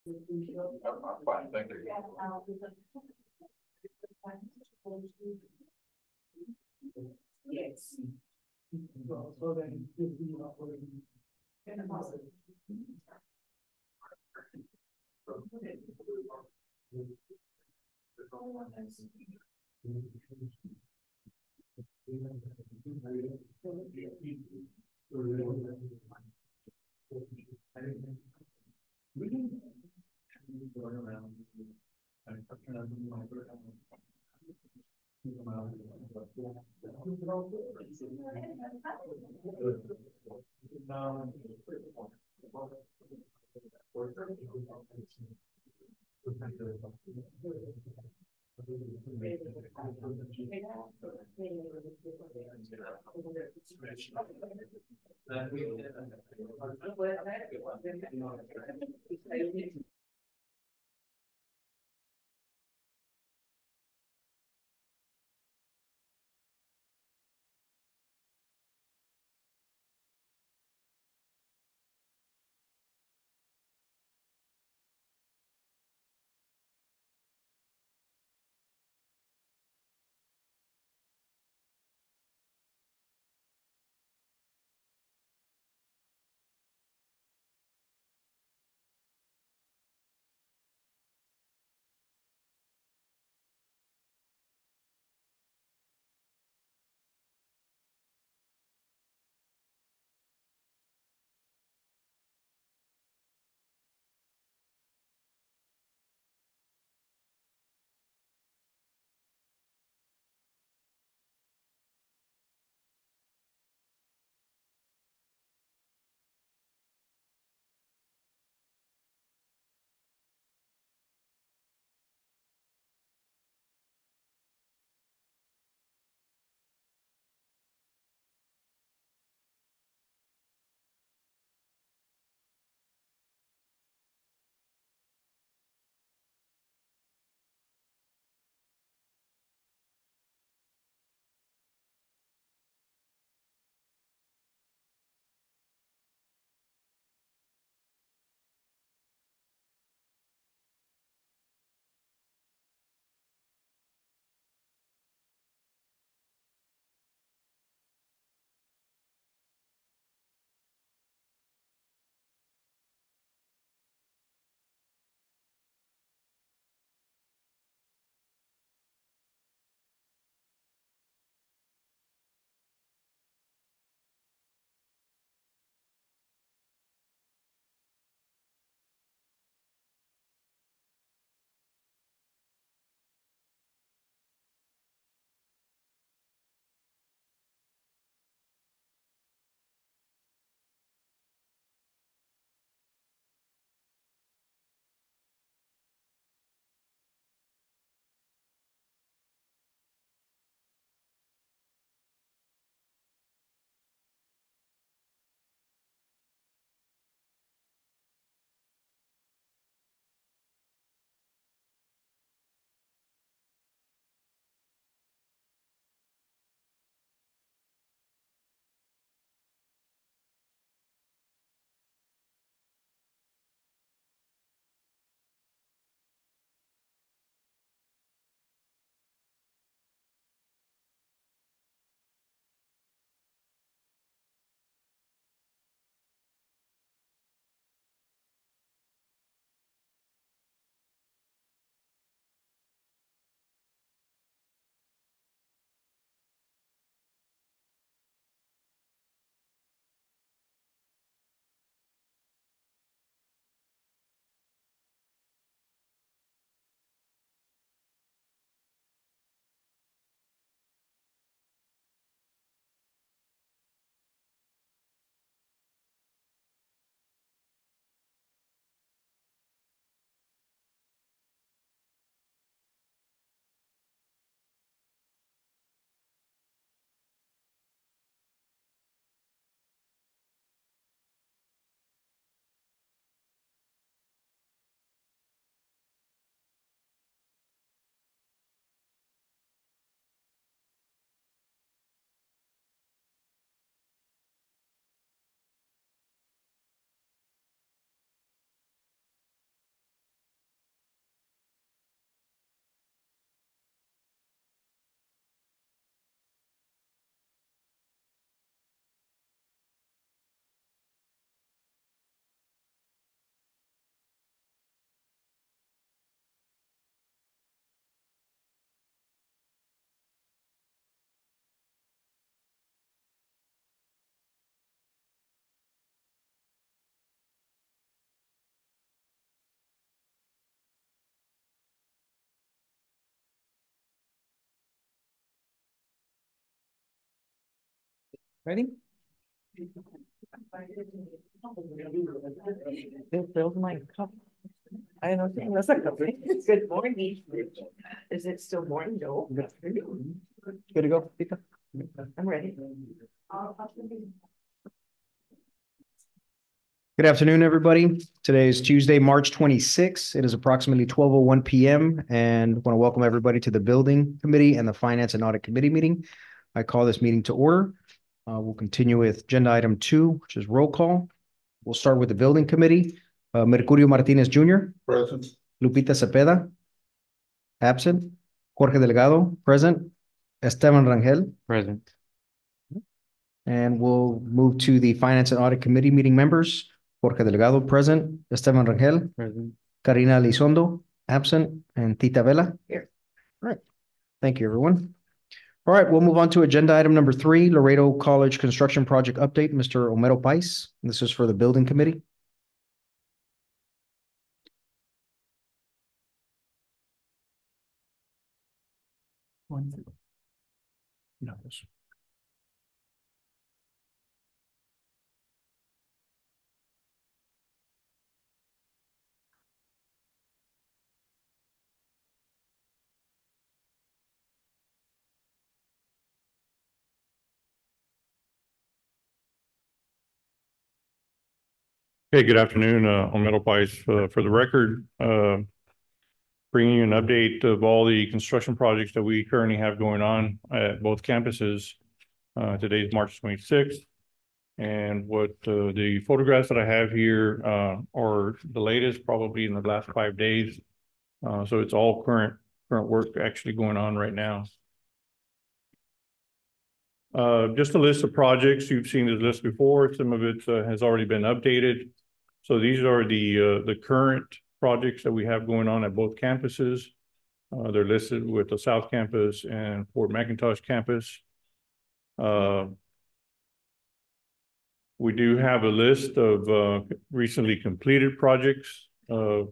I'm fine, thank you. Yes. So then, if you are operating. Ready? It fills my cup. I know, that's a cup. Good morning. Is it still morning? No. Good to go, Tita? I'm ready. Good afternoon, everybody. Today is Tuesday, March 26th. It is approximately 12:01 p.m. and I want to welcome everybody to the Building Committee and the Finance and Audit Committee meeting. I call this meeting to order. We'll continue with agenda item 2, which is roll call. We'll start with the Building Committee. Mercurio Martinez Jr. Present. Lupita Cepeda. Absent. Jorge Delgado. Present. Esteban Rangel. Present. And we'll move to the Finance and Audit Committee meeting members. Jorge Delgado, present. Esteban Rangel. Present. Karina Elizondo, absent. And Tita Vela. Here. All right. Thank you, everyone. All right, we'll move on to agenda item number 3, Laredo College Construction Project Update, Mr. Homero Pais. This is for the Building Committee. Hey, good afternoon. Homero Pais, for the record, bringing you an update of all the construction projects that we currently have going on at both campuses. Today is March 26th. And what the photographs that I have here are the latest, probably in the last 5 days. So it's all current work actually going on right now. Just a list of projects. You've seen this list before. Some of it has already been updated. So these are the current projects that we have going on at both campuses. They're listed with the South Campus and Fort McIntosh Campus. We do have a list of recently completed projects. For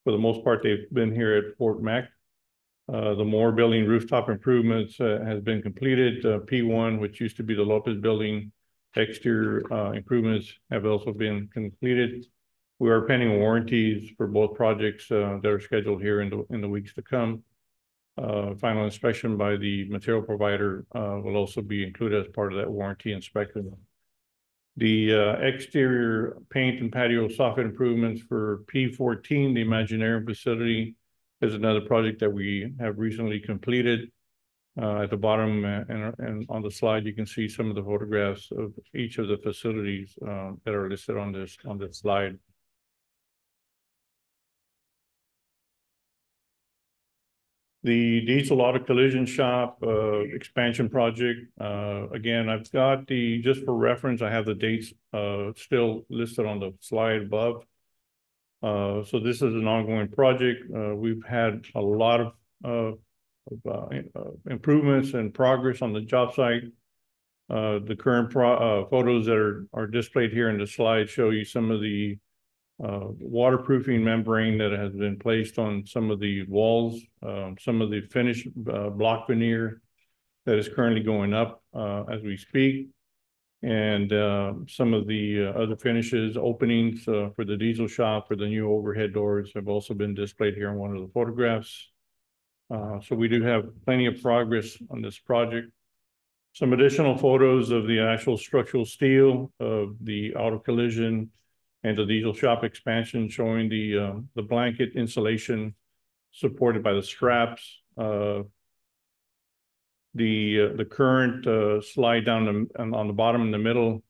the most part, they've been here at Fort Mac. The Moore Building rooftop improvements has been completed. P1, which used to be the Lopez Building exterior improvements, have also been completed. We are pending warranties for both projects that are scheduled here in the weeks to come. Final inspection by the material provider will also be included as part of that warranty inspection. The exterior paint and patio soffit improvements for P14, the Imaginarium facility, is another project that we have recently completed. At the bottom and on the slide, you can see some of the photographs of each of the facilities that are listed on this slide. The diesel auto collision shop expansion project. Again, I've got just for reference, I have the dates still listed on the slide above. So this is an ongoing project. We've had a lot of improvements and progress on the job site. The current photos that are displayed here in the slide show you some of the waterproofing membrane that has been placed on some of the walls, some of the finished block veneer that is currently going up as we speak, and some of the other finishes, openings for the diesel shop for the new overhead doors have also been displayed here in one of the photographs. So we do have plenty of progress on this project. Some additional photos of the actual structural steel of the auto collision and the diesel shop expansion, showing the blanket insulation supported by the straps. The current slide down on the bottom in the middle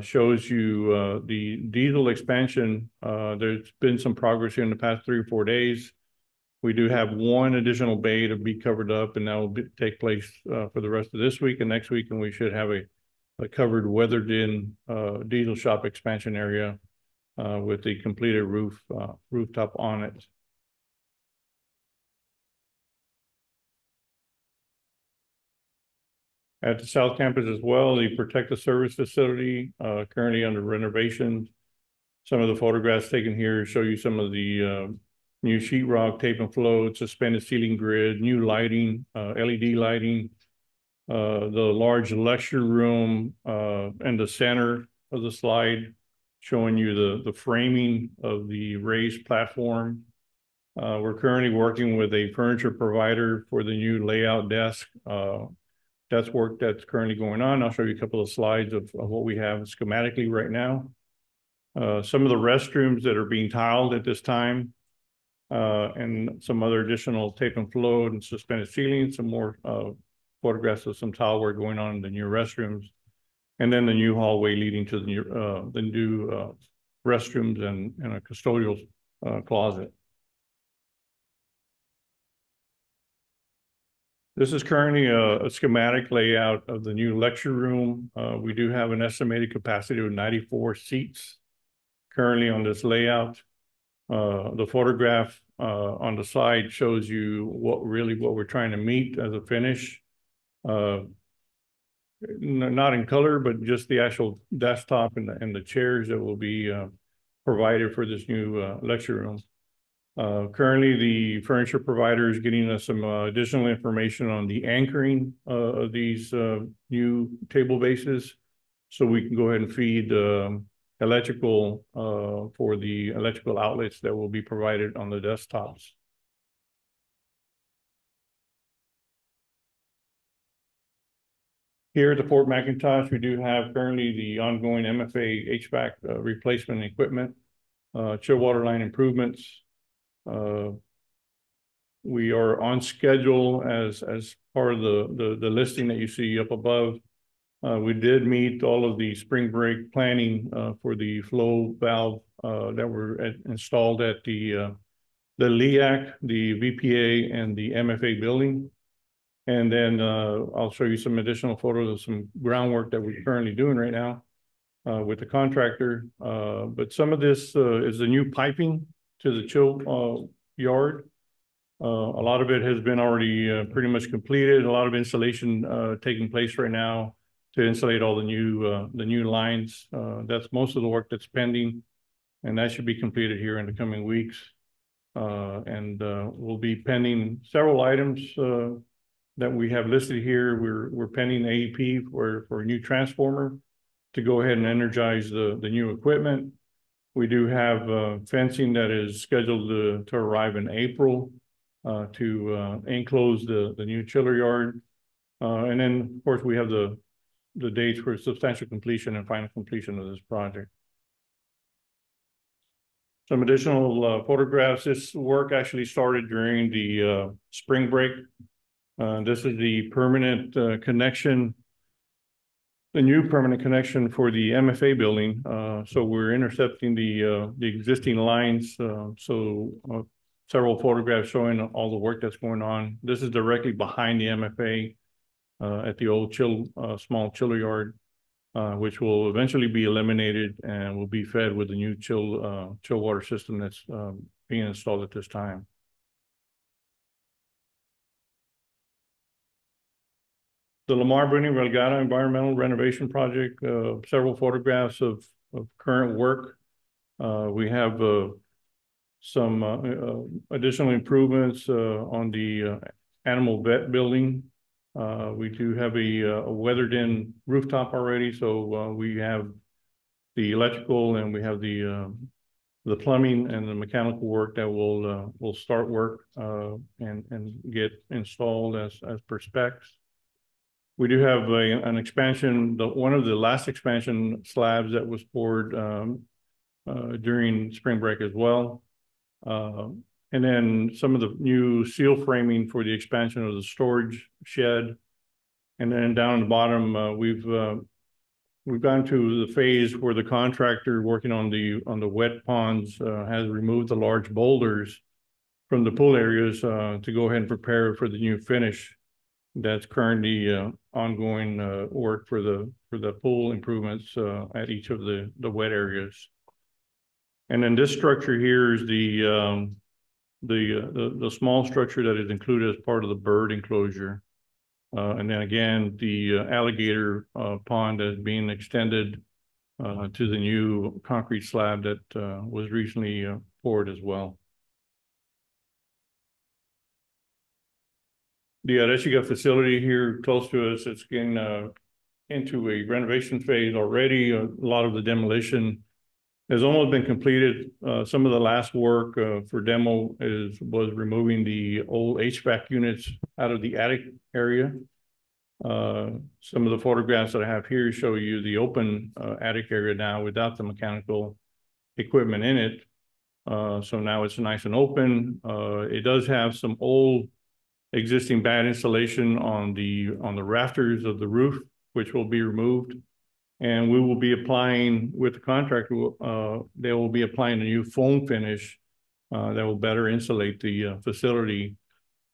shows you the diesel expansion. There's been some progress here in the past 3 or 4 days. We do have one additional bay to be covered up, and that will take place for the rest of this week and next week, and we should have a covered, weathered-in diesel shop expansion area with the completed rooftop on it. At the South Campus as well, the Protective Service Facility currently under renovation. Some of the photographs taken here show you some of the new sheetrock, tape and float, suspended ceiling grid, new lighting, LED lighting. the large lecture room in the center of the slide, showing you the framing of the raised platform. We're currently working with a furniture provider for the new layout desk. That's work that's currently going on. I'll show you a couple of slides of what we have schematically right now. Some of the restrooms that are being tiled at this time, and some other additional tape and float and suspended ceilings, some more photographs of some tile work going on in the new restrooms, and then the new hallway leading to the new restrooms and a custodial closet. This is currently a schematic layout of the new lecture room. We do have an estimated capacity of 94 seats currently on this layout. The photograph on the side shows you what we're trying to meet as a finish. Not in color, but just the actual desktop and the chairs that will be provided for this new lecture room. Currently, the furniture provider is getting us some additional information on the anchoring of these new table bases, so we can go ahead and feed electrical for the electrical outlets that will be provided on the desktops. Here at the Fort McIntosh, we do have currently the ongoing MFA HVAC replacement equipment, chill water line improvements. We are on schedule as part of the listing that you see up above. We did meet all of the spring break planning for the flow valve that were installed at the LEAC, the VPA, and the MFA building. And then I'll show you some additional photos of some groundwork that we're currently doing right now with the contractor. But some of this is the new piping to the chill yard. A lot of it has been already pretty much completed. A lot of installation taking place right now to insulate all the new lines. That's most of the work that's pending, and that should be completed here in the coming weeks. And we'll be pending several items that we have listed here. We're pending AEP for a new transformer to go ahead and energize the new equipment. We do have fencing that is scheduled to arrive in April to enclose the new chiller yard. And then, of course, we have the dates for substantial completion and final completion of this project. Some additional photographs. This work actually started during the spring break. This is the permanent connection, the new permanent connection for the MFA building. So we're intercepting the existing lines. Several photographs showing all the work that's going on. This is directly behind the MFA at the old small chiller yard, which will eventually be eliminated and will be fed with the new chill water system that's being installed at this time. The Lamar Bruning-Relgado Environmental Renovation Project, several photographs of current work. We have some additional improvements on the animal vet building. We do have a weathered-in rooftop already, so we have the electrical and we have the plumbing and the mechanical work that will start work and get installed as per specs. We do have an expansion, one of the last expansion slabs that was poured during spring break as well. And then some of the new seal framing for the expansion of the storage shed. And then down at the bottom, we've gone to the phase where the contractor working on the wet ponds has removed the large boulders from the pool areas to go ahead and prepare for the new finish. That's currently ongoing work for the pool improvements at each of the wet areas. And then this structure here is the small structure that is included as part of the bird enclosure. And then again, the alligator pond is being extended to the new concrete slab that was recently poured as well. The Arechiga facility here close to us, it's getting into a renovation phase already. A lot of the demolition has almost been completed. Some of the last work for demo was removing the old HVAC units out of the attic area. Some of the photographs that I have here show you the open attic area now without the mechanical equipment in it. So now it's nice and open. It does have some old existing bad insulation on the rafters of the roof, which will be removed. And we will be applying with the contractor, they will be applying a new foam finish that will better insulate the facility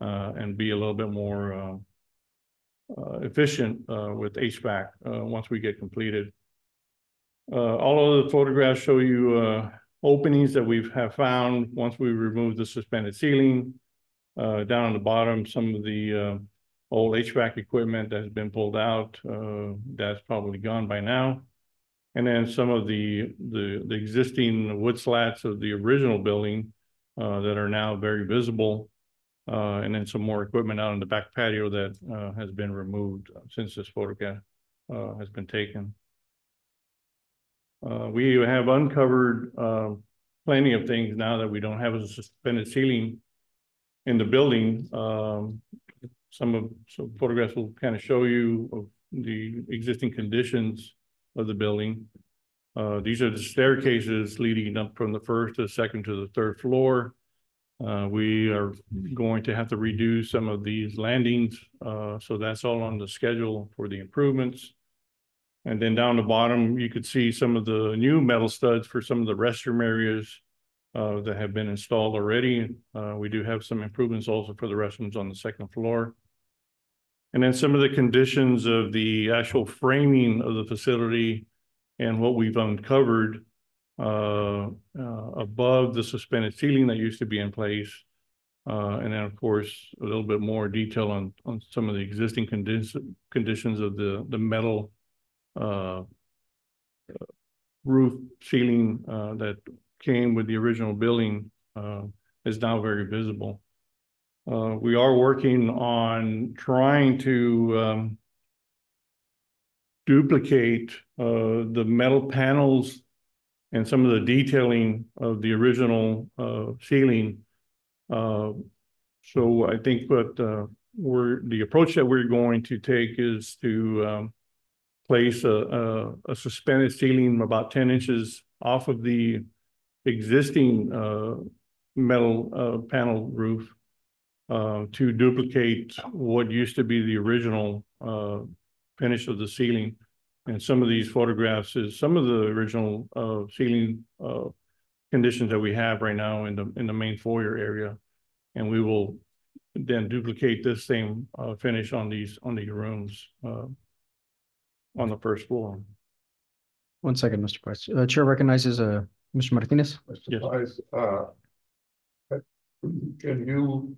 and be a little bit more efficient with HVAC once we get completed. All of the photographs show you openings that we have found once we remove the suspended ceiling. Down on the bottom, some of the old HVAC equipment that has been pulled out, that's probably gone by now. And then some of the existing wood slats of the original building that are now very visible. And then some more equipment out in the back patio that has been removed since this photograph has been taken. We have uncovered plenty of things now that we don't have a suspended ceiling in the building. Some photographs will kind of show you of the existing conditions of the building. These are the staircases leading up from the first to the second to the third floor. We are going to have to redo some of these landings. So that's all on the schedule for the improvements. And then down the bottom, you could see some of the new metal studs for some of the restroom areas that have been installed already. We do have some improvements also for the restrooms on the second floor. And then some of the conditions of the actual framing of the facility and what we've uncovered above the suspended ceiling that used to be in place. And then, of course, a little bit more detail on some of the existing conditions of the metal roof ceiling that came with the original building is now very visible. We are working on trying to duplicate the metal panels and some of the detailing of the original ceiling. So I think what the approach that we're going to take is to place a suspended ceiling about 10 inches off of the existing metal panel roof to duplicate what used to be the original finish of the ceiling. And some of these photographs is some of the original ceiling conditions that we have right now in the main foyer area. And we will then duplicate this same finish on these rooms on the first floor. 1 second, Mr. Price. Chair recognizes Mr. Martinez. Mr. Price, can you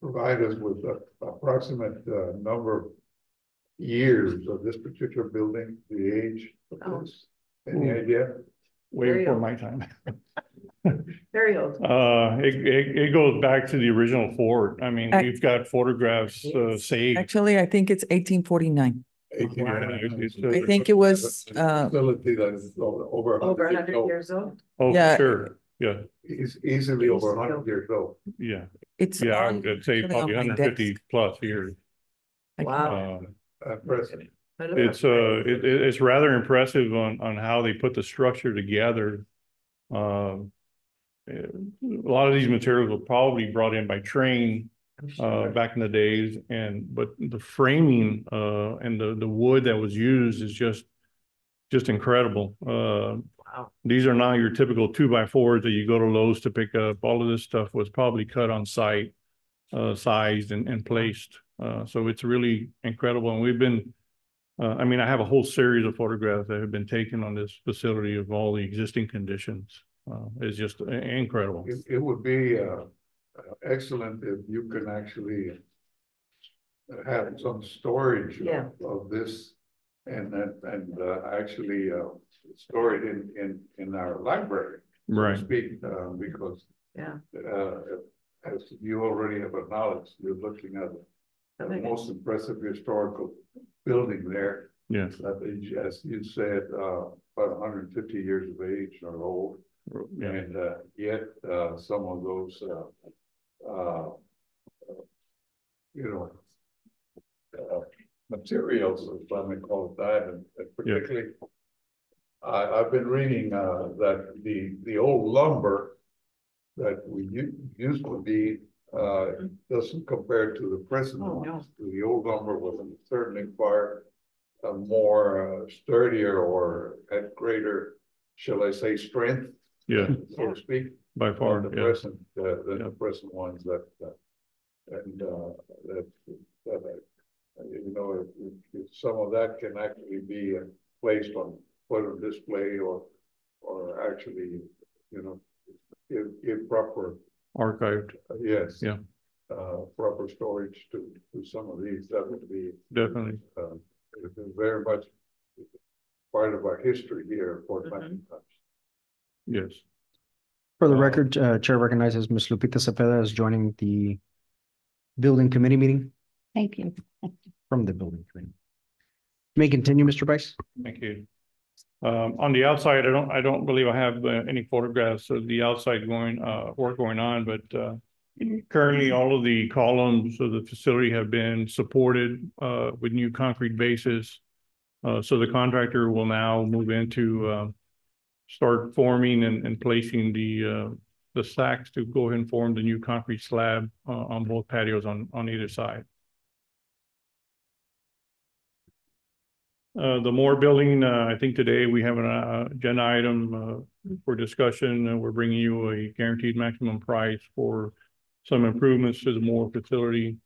provide us with an approximate number of years of this particular building, the age of this? Any idea? Way before my time. Very old. It goes back to the original fort. I mean, we've got photographs saved. Actually, I think it's 1849. I think it was Facility that is over 100 years old. Oh, yeah. Sure. Yeah. Is easily over 100 years old. Yeah. it's Yeah, I on- would say actually probably on my 150 desk. plus years. Wow. Impressive. It's rather impressive on how they put the structure together. A lot of these materials were probably brought in by train back in the days, but the framing and the wood that was used is just incredible. Wow. These are not your typical 2x4s that you go to Lowe's to pick up. All of this stuff was probably cut on site, sized and placed. So it's really incredible. And we've been, I mean, I have a whole series of photographs that have been taken on this facility of all the existing conditions. It's just incredible. It would be excellent if you can actually have some storage of this and actually store it in our library, so to Right. speak, because as you already have acknowledged, you're looking at the most impressive historical building there. Yes. That is, as you said, about 150 years of age or old. Yeah. And yet some of those, materials, if I may call it that, and particularly, I've been reading that the old lumber that we used to be doesn't compare to the present ones. The old lumber was certainly far more sturdier or had greater, shall I say, strength. Yeah. So to speak. By far, Than the present ones that if some of that can actually be placed put on display or actually, give proper archived. Yes. Yeah. Proper storage to some of these, that would be Definitely very much part of our history here at Fort McIntosh. Yes. For the record, Chair recognizes Ms. Lupita Cepeda as joining the Building Committee meeting. Thank you. From the Building Committee. May continue, Mr. Vice. Thank you. On the outside, I don't believe I have any photographs of the outside work going on, but currently all of the columns of the facility have been supported with new concrete bases. So the contractor will now move into start forming and placing the stacks to go ahead and form the new concrete slab on both patios on either side. The Moore building, I think today we have an agenda item for discussion, and we're bringing you a guaranteed maximum price for some improvements to the Moore facility.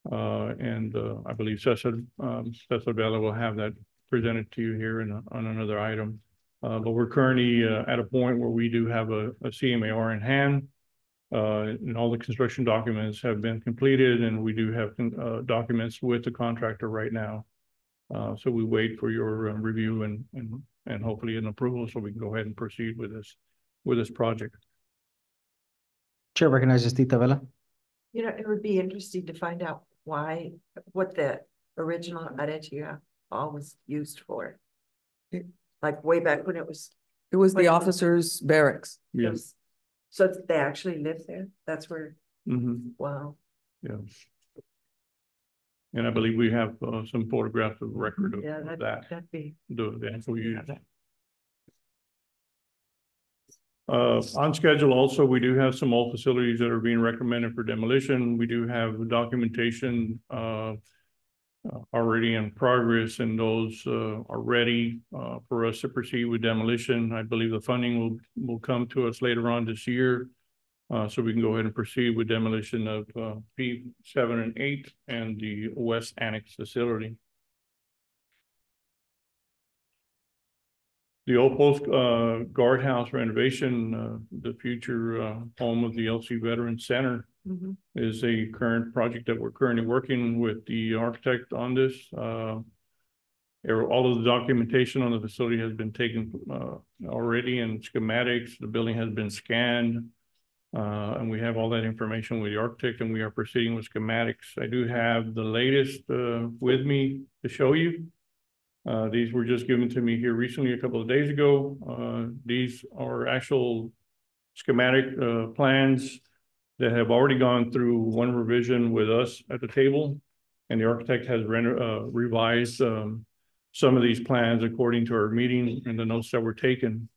And I believe Cesar Vela will have that presented to you here on another item. But we're currently at a point where we do have a CMAR in hand, and all the construction documents have been completed, and we do have documents with the contractor right now. So we wait for your review and hopefully an approval so we can go ahead and proceed with this project. Chair recognizes Tita Vela. It would be interesting to find out what the original Aretia hall was used for. Like way back when it was. It was the officers' barracks. Yes. So they actually lived there? That's where, wow. Yeah. And I believe we have some photographs of record of that. That'd be. The actual use. On schedule also, we do have some old facilities that are being recommended for demolition. We do have documentation already in progress, and those are ready for us to proceed with demolition. I believe the funding will come to us later on this year. So we can go ahead and proceed with demolition of P7 and 8 and the West Annex facility. The old post guardhouse renovation, the future home of the LC Veteran Center, is a current project that we're currently working with the architect on this. All of the documentation on the facility has been taken already, and schematics. The building has been scanned. And we have all that information with the architect, and we are proceeding with schematics. I do have the latest with me to show you. These were just given to me here recently, a couple of days ago. These are actual schematic plans that have already gone through one revision with us at the table, and the architect has revised some of these plans according to our meeting and the notes that were taken.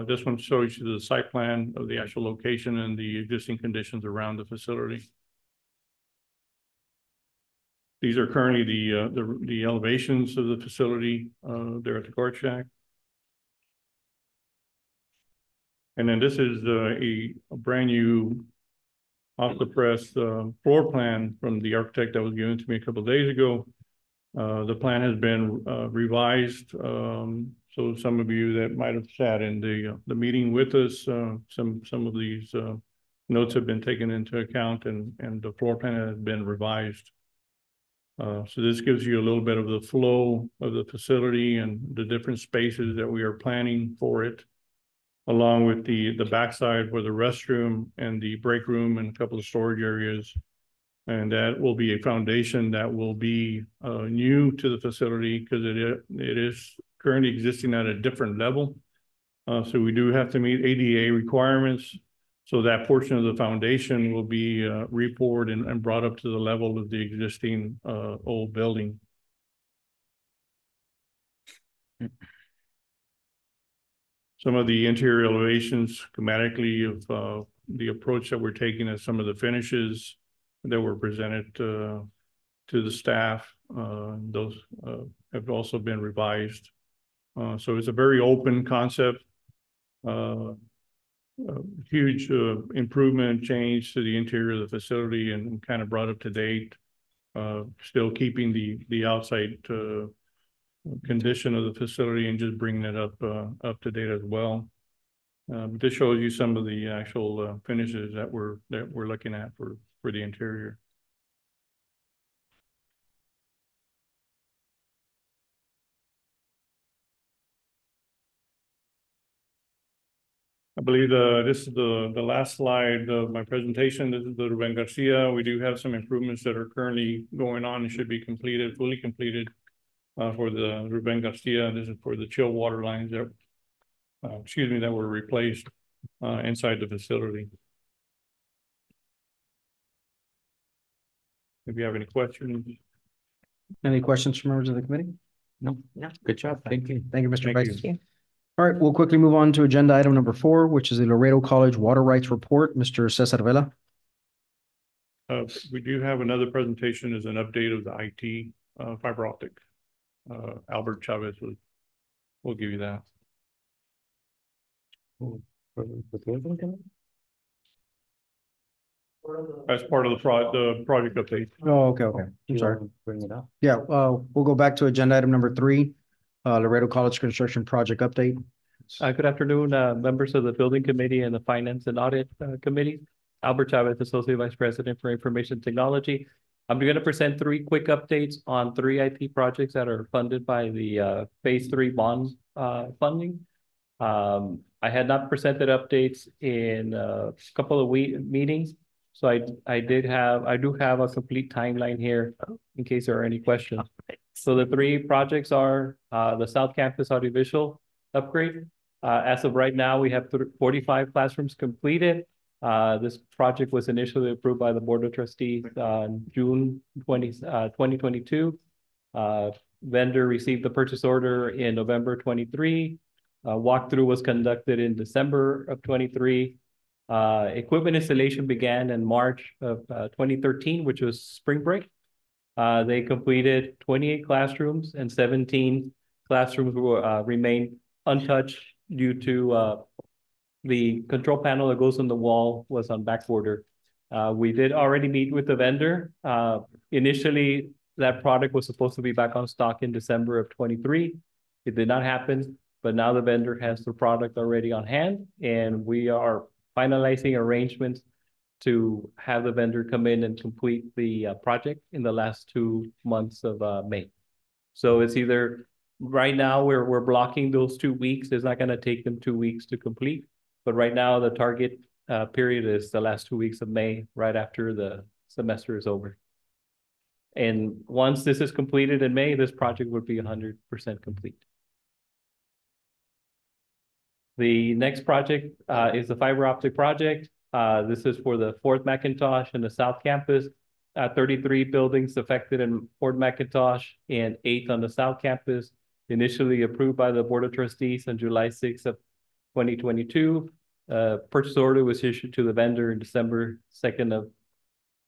This one shows you the site plan of the actual location and the existing conditions around the facility. These are currently the elevations of the facility there at the guard shack. And then this is a brand new off the press floor plan from the architect that was given to me a couple of days ago. The plan has been revised. So some of you that might have sat in the meeting with us, some of these notes have been taken into account, and the floor plan has been revised. So this gives you a little bit of the flow of the facility and the different spaces that we are planning for it. along with the backside for the restroom and the break room and a couple of storage areas. And that will be a foundation that will be new to the facility because it is currently existing at a different level. So we do have to meet ADA requirements. So that portion of the foundation will be re-poured and brought up to the level of the existing old building. Some of the interior elevations schematically of the approach that we're taking at some of the finishes that were presented to the staff. Those have also been revised. So it's a very open concept. Huge improvement and change to the interior of the facility and kind of brought up to date. Still keeping the outside condition of the facility and just bringing it up to date as well. This shows you some of the actual finishes that we're looking at for the interior. I believe this is the last slide of my presentation. This is the Ruben Garcia. We do have some improvements that are currently going on and should be completed, fully completed for the Ruben Garcia. This is for the chill water lines that, that were replaced inside the facility. If you have any questions. Any questions from members of the committee? No, good job. Thank you. Thank you, Mr. Thank Price. you. All right, we'll quickly move on to agenda item number 4, which is the Laredo College Water Rights Report. Mr. Cesar Vela. We do have another presentation as an update of the IT fiber optic. Albert Chavez will give you that. As part of the project update. Oh, okay. I'm sorry. Bring it up. Yeah, we'll go back to agenda item number 3, Laredo College Construction Project Update. Good afternoon, members of the Building Committee and the Finance and Audit Committee. Albert Chavez, Associate Vice President for Information Technology. I'm going to present 3 quick updates on 3 IT projects that are funded by the Phase 3 bond funding. I had not presented updates in a couple of meetings, so I do have a complete timeline here in case there are any questions. So the 3 projects are the South Campus audiovisual upgrade. As of right now, we have 45 classrooms completed. This project was initially approved by the Board of Trustees on June 2022. Vendor received the purchase order in November 23. Walkthrough was conducted in December of 23. Equipment installation began in March of 2013, which was spring break. They completed 28 classrooms and 17 classrooms remained untouched due to the control panel that goes on the wall was on back order. We did already meet with the vendor. Initially, that product was supposed to be back on stock in December of 23. It did not happen, but now the vendor has the product already on hand, and we are finalizing arrangements to have the vendor come in and complete the project in the last 2 months of May. So it's either right now we're blocking those 2 weeks. It's not going to take them 2 weeks to complete, but right now the target period is the last 2 weeks of May, right after the semester is over. And once this is completed in May, this project would be 100% complete. The next project is the fiber optic project. This is for the Fort McIntosh and the South Campus. 33 buildings affected in Fort McIntosh and 8 on the South Campus. Initially approved by the Board of Trustees on July 6th of 2022. Purchase order was issued to the vendor in December 2nd of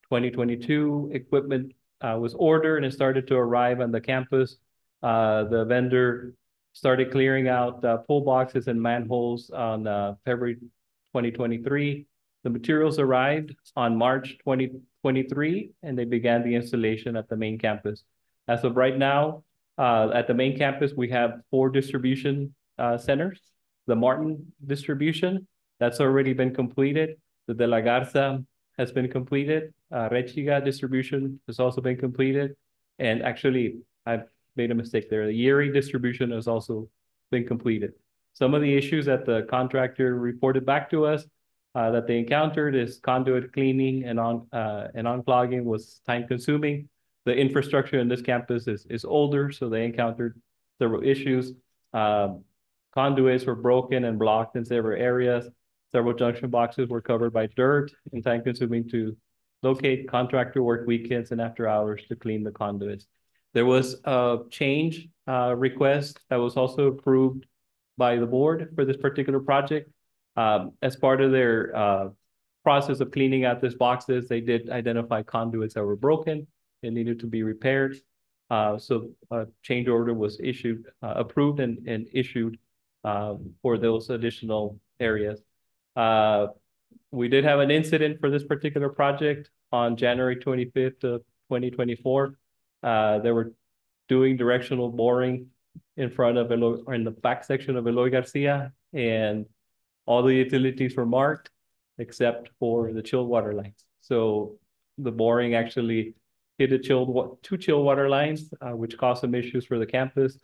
2022. Equipment was ordered and started to arrive on the campus. The vendor started clearing out pull boxes and manholes on February 2023. The materials arrived on March 2023, and they began the installation at the main campus. As of right now, at the main campus, we have 4 distribution centers. The Martin distribution, that's already been completed. The De La Garza has been completed. Rechiga distribution has also been completed. And actually, I've made a mistake there. The Yeri distribution has also been completed. Some of the issues that the contractor reported back to us that they encountered is conduit cleaning and unclogging was time consuming. The infrastructure in this campus is older, so they encountered several issues. Conduits were broken and blocked in several areas. Several junction boxes were covered by dirt and time consuming to locate. Contractor worked weekends and after hours to clean the conduits. There was a change request that was also approved by the board for this particular project. As part of their process of cleaning out these boxes, they did identify conduits that were broken and needed to be repaired. So a change order was issued, approved and issued for those additional areas. We did have an incident for this particular project on January 25th of 2024. They were doing directional boring in front of Eloy, or in the back section of Eloy Garcia, and all the utilities were marked except for the chilled water lines. So the boring actually hit a two chilled water lines, which caused some issues for the campus.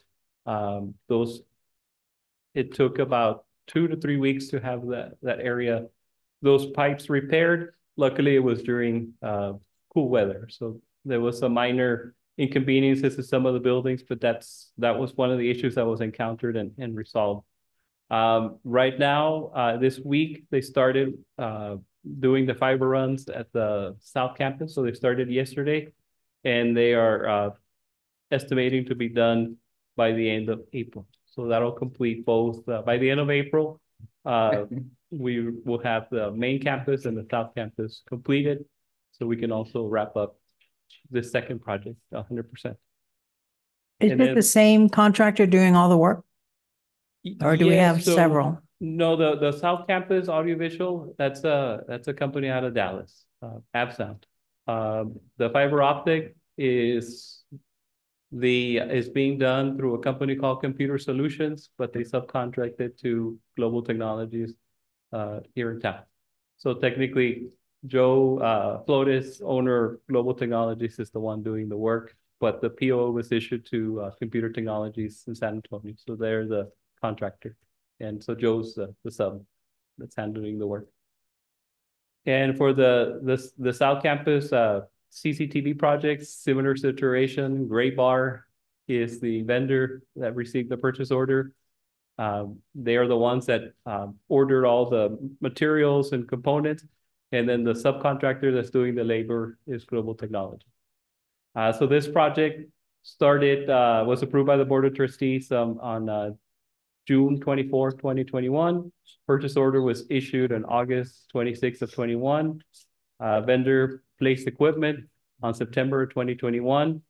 It took about 2 to 3 weeks to have that area, those pipes repaired. Luckily, it was during cool weather, so there was some minor inconveniences to some of the buildings, but that was one of the issues that was encountered and resolved. Right now, this week, they started doing the fiber runs at the South Campus. So they started yesterday, and they are estimating to be done by the end of April. So that'll complete both. By the end of April, we will have the main campus and the South Campus completed. So we can also wrap up this second project 100%. Is it the same contractor doing all the work? Or do we have several? No, the South Campus Audiovisual, that's a company out of Dallas, AbSound. The fiber optic is being done through a company called Computer Solutions, but they subcontracted to Global Technologies here in town. So technically, Joe Flores, owner of Global Technologies, is the one doing the work, but the PO was issued to Computer Technologies in San Antonio. So they're the contractor. And so Joe's the sub that's handling the work. And for the South Campus CCTV projects, similar situation, Gray Bar is the vendor that received the purchase order. They are the ones that ordered all the materials and components. And then the subcontractor that's doing the labor is Global Technology. So this project was approved by the Board of Trustees on June 24th, 2021. Purchase order was issued on August 26th of 21. Vendor placed equipment on September 2021.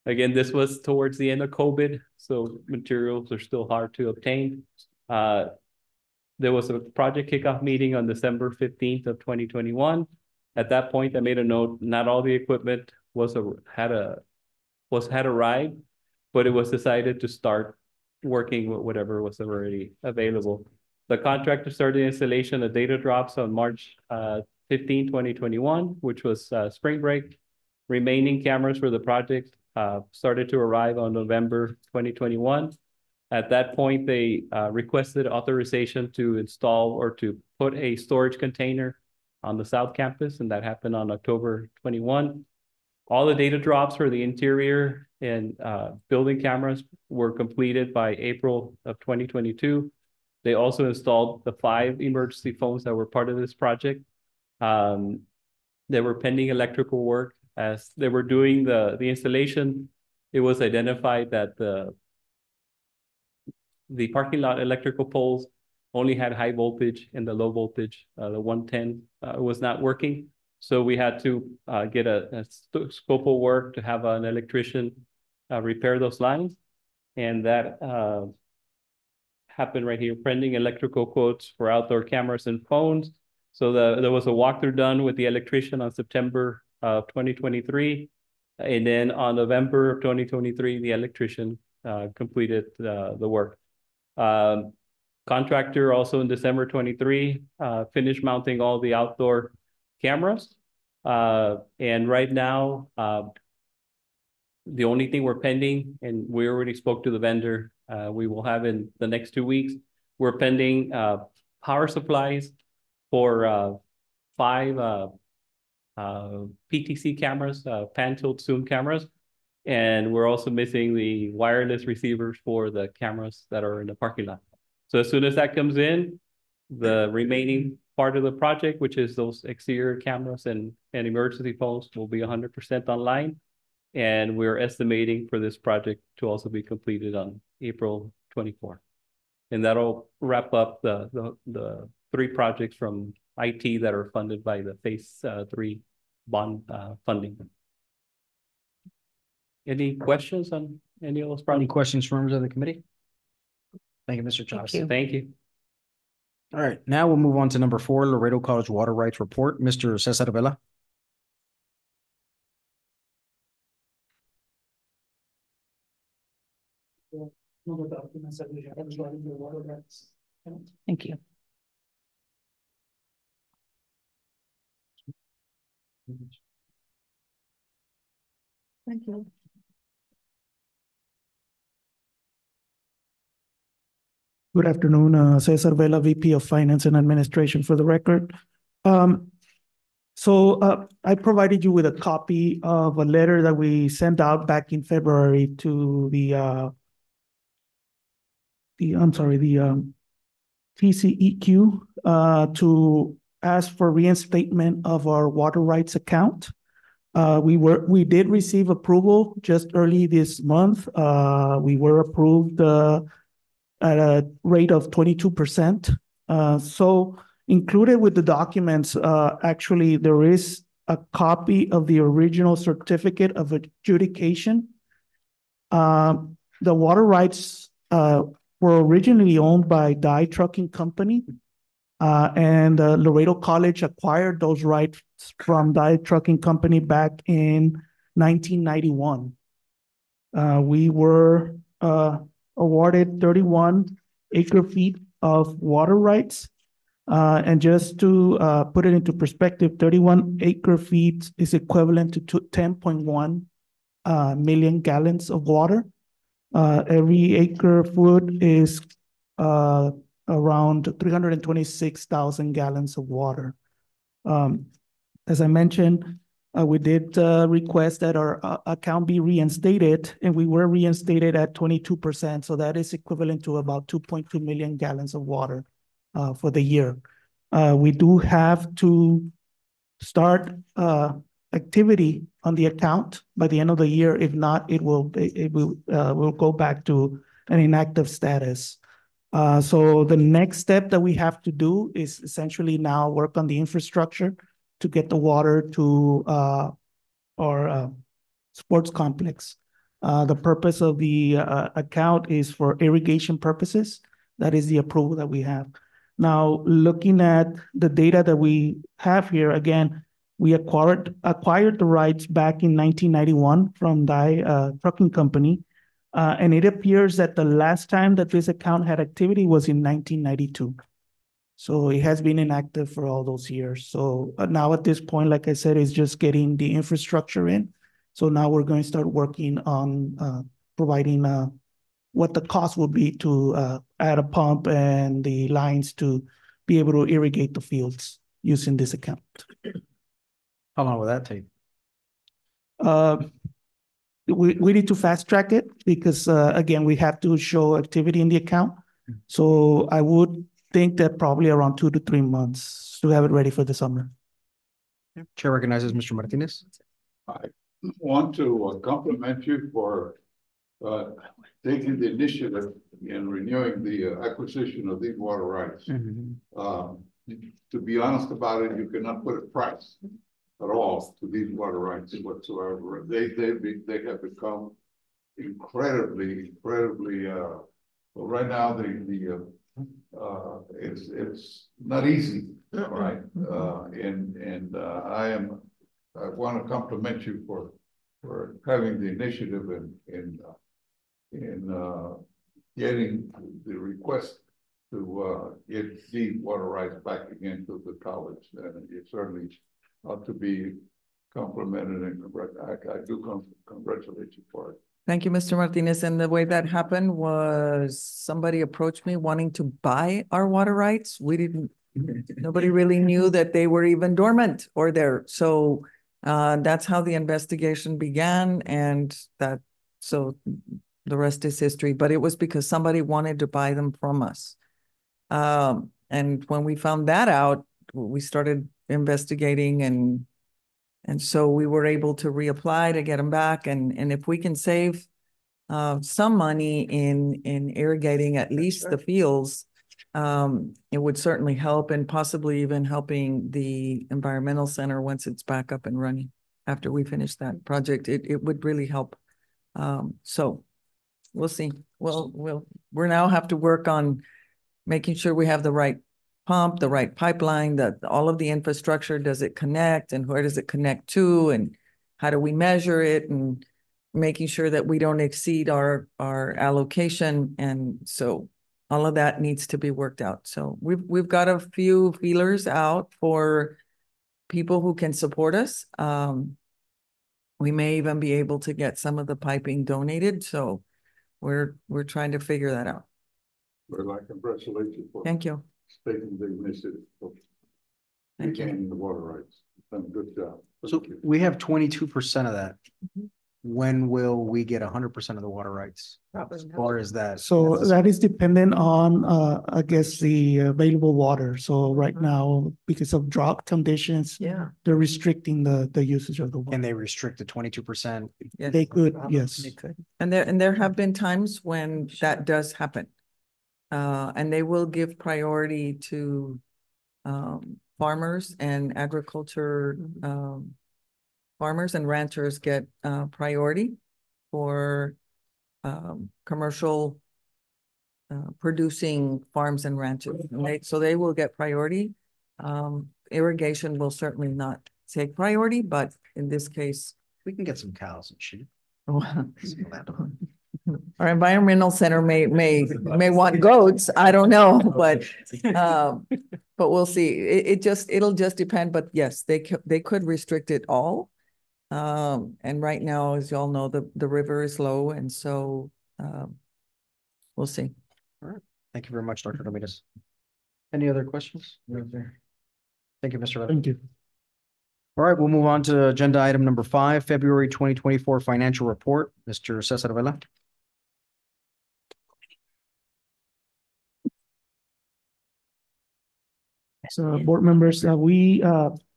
Again, this was towards the end of COVID, so materials are still hard to obtain. There was a project kickoff meeting on December 15th of 2021. At that point, I made a note, not all the equipment had arrived, but it was decided to start working with whatever was already available. The contractor started installation of data drops on March 15, 2021, which was spring break. Remaining cameras for the project started to arrive on November 2021. At that point, they requested authorization to install or to put a storage container on the South Campus, and that happened on October 21. All the data drops for the interior and building cameras were completed by April of 2022. They also installed the 5 emergency phones that were part of this project. They were pending electrical work. As they were doing the installation, it was identified that the parking lot electrical poles only had high voltage, and the low voltage, the 110, was not working. So we had to get a scope of work to have an electrician repair those lines. And that happened right here, pending electrical quotes for outdoor cameras and phones. So there was a walkthrough done with the electrician on September of 2023. And then on November of 2023, the electrician completed the work. Contractor also in December 23 finished mounting all the outdoor cameras. And right now, the only thing we're pending, and we already spoke to the vendor, we will have in the next 2 weeks, We're pending power supplies for 5 PTC cameras, pan-tilt zoom cameras. And we're also missing the wireless receivers for the cameras that are in the parking lot. So as soon as that comes in, the remaining part of the project, which is those exterior cameras and emergency phones, will be 100% online. And we're estimating for this project to also be completed on April 24. And that'll wrap up the 3 projects from IT that are funded by the Phase 3 bond funding. Any questions on any of those Any projects? questions from members of the committee? Thank you, Mr. Chavez. you. Thank you. All right, now we'll move on to number 4, Laredo College Water Rights Report. Mr. Cesar Vela. No documents that we have regarding the water rights. Thank you. Thank you. Good afternoon, Cesar Vela, VP of Finance and Administration for the record. So I provided you with a copy of a letter that we sent out back in February to the TCEQ to ask for reinstatement of our water rights account. We did receive approval just early this month. We were approved at a rate of 22%. So included with the documents, actually, there is a copy of the original certificate of adjudication. The water rights were originally owned by Dye Trucking Company, and Laredo College acquired those rights from Dye Trucking Company back in 1991. We were awarded 31 acre-feet of water rights. And just to put it into perspective, 31 acre-feet is equivalent to 10.1 million gallons of water. Every acre-foot is around 326,000 gallons of water. As I mentioned, we did request that our account be reinstated, and we were reinstated at 22%. So that is equivalent to about 2.2 million gallons of water for the year. We do have to start activity on the account by the end of the year. If not, it will go back to an inactive status. So the next step that we have to do is essentially now work on the infrastructure to get the water to our sports complex. The purpose of the account is for irrigation purposes. That is the approval that we have. Now, looking at the data that we have here, again, we acquired the rights back in 1991 from Dye Trucking Company. And it appears that the last time that this account had activity was in 1992. So it has been inactive for all those years. So now at this point, like I said, it's just getting the infrastructure in. So now we're going to start working on providing what the cost will be to add a pump and the lines to be able to irrigate the fields using this account. How long will that take? We need to fast track it because, again, we have to show activity in the account. So I would think that probably around 2 to 3 months to have it ready for the summer. Chair recognizes Mr. Martinez. I want to compliment you for taking the initiative in renewing the acquisition of these water rights. To be honest about it, you cannot put a price at all to these water rights whatsoever. They have become incredibly. Well, right now it's not easy, all right. I want to compliment you for having the initiative in getting the request to get these water rights back again to the college, and it certainly ought to be complimented, and I do congratulate you for it. Thank you, Mr. Martinez. And the way that happened was somebody approached me wanting to buy our water rights. Nobody really knew that they were even dormant or there. So that's how the investigation began, and so the rest is history. But it was because somebody wanted to buy them from us. And when we found that out, we started investigating, and so we were able to reapply to get them back. And if we can save some money in irrigating at least the fields, it would certainly help, and possibly even helping the environmental center once it's back up and running. After we finish that project, it would really help. So we'll see. We now have to work on making sure we have the right pump, the right pipeline, that all of the infrastructure, does it connect, and where does it connect to, and how do we measure it, and making sure that we don't exceed our allocation. And so all of that needs to be worked out. So we've got a few feelers out for people who can support us. We may even be able to get some of the piping donated. So we're trying to figure that out. Well, I congratulate you for Thank you. taking the initiative of Thank you. regaining the water rights. Done a good job. So Thank you. we have 22% of that. When will we get 100% of the water rights? Or is that? So that is dependent on, I guess, the available water. So right now, because of drought conditions, Yeah. they're restricting the usage of the water. Can they restrict the 22%? Yes. They could, yes. They could. And there have been times when that does happen. And they will give priority to farmers and agriculture. Farmers and ranchers get priority for commercial producing farms and ranches. And so they will get priority. Irrigation will certainly not take priority, but in this case, We can get some cows and sheep. our environmental center may want goats. I don't know, but we'll see. It'll just depend. But yes, they could restrict it all. And right now, as you all know, the river is low, and so we'll see. All right. Thank you very much, Dr. Ramirez. Any other questions? Thank you, Mr. Levin. Thank you. All right, we'll move on to agenda item number 5, February 2024 financial report. Mr. Cesar Vela. So board members, we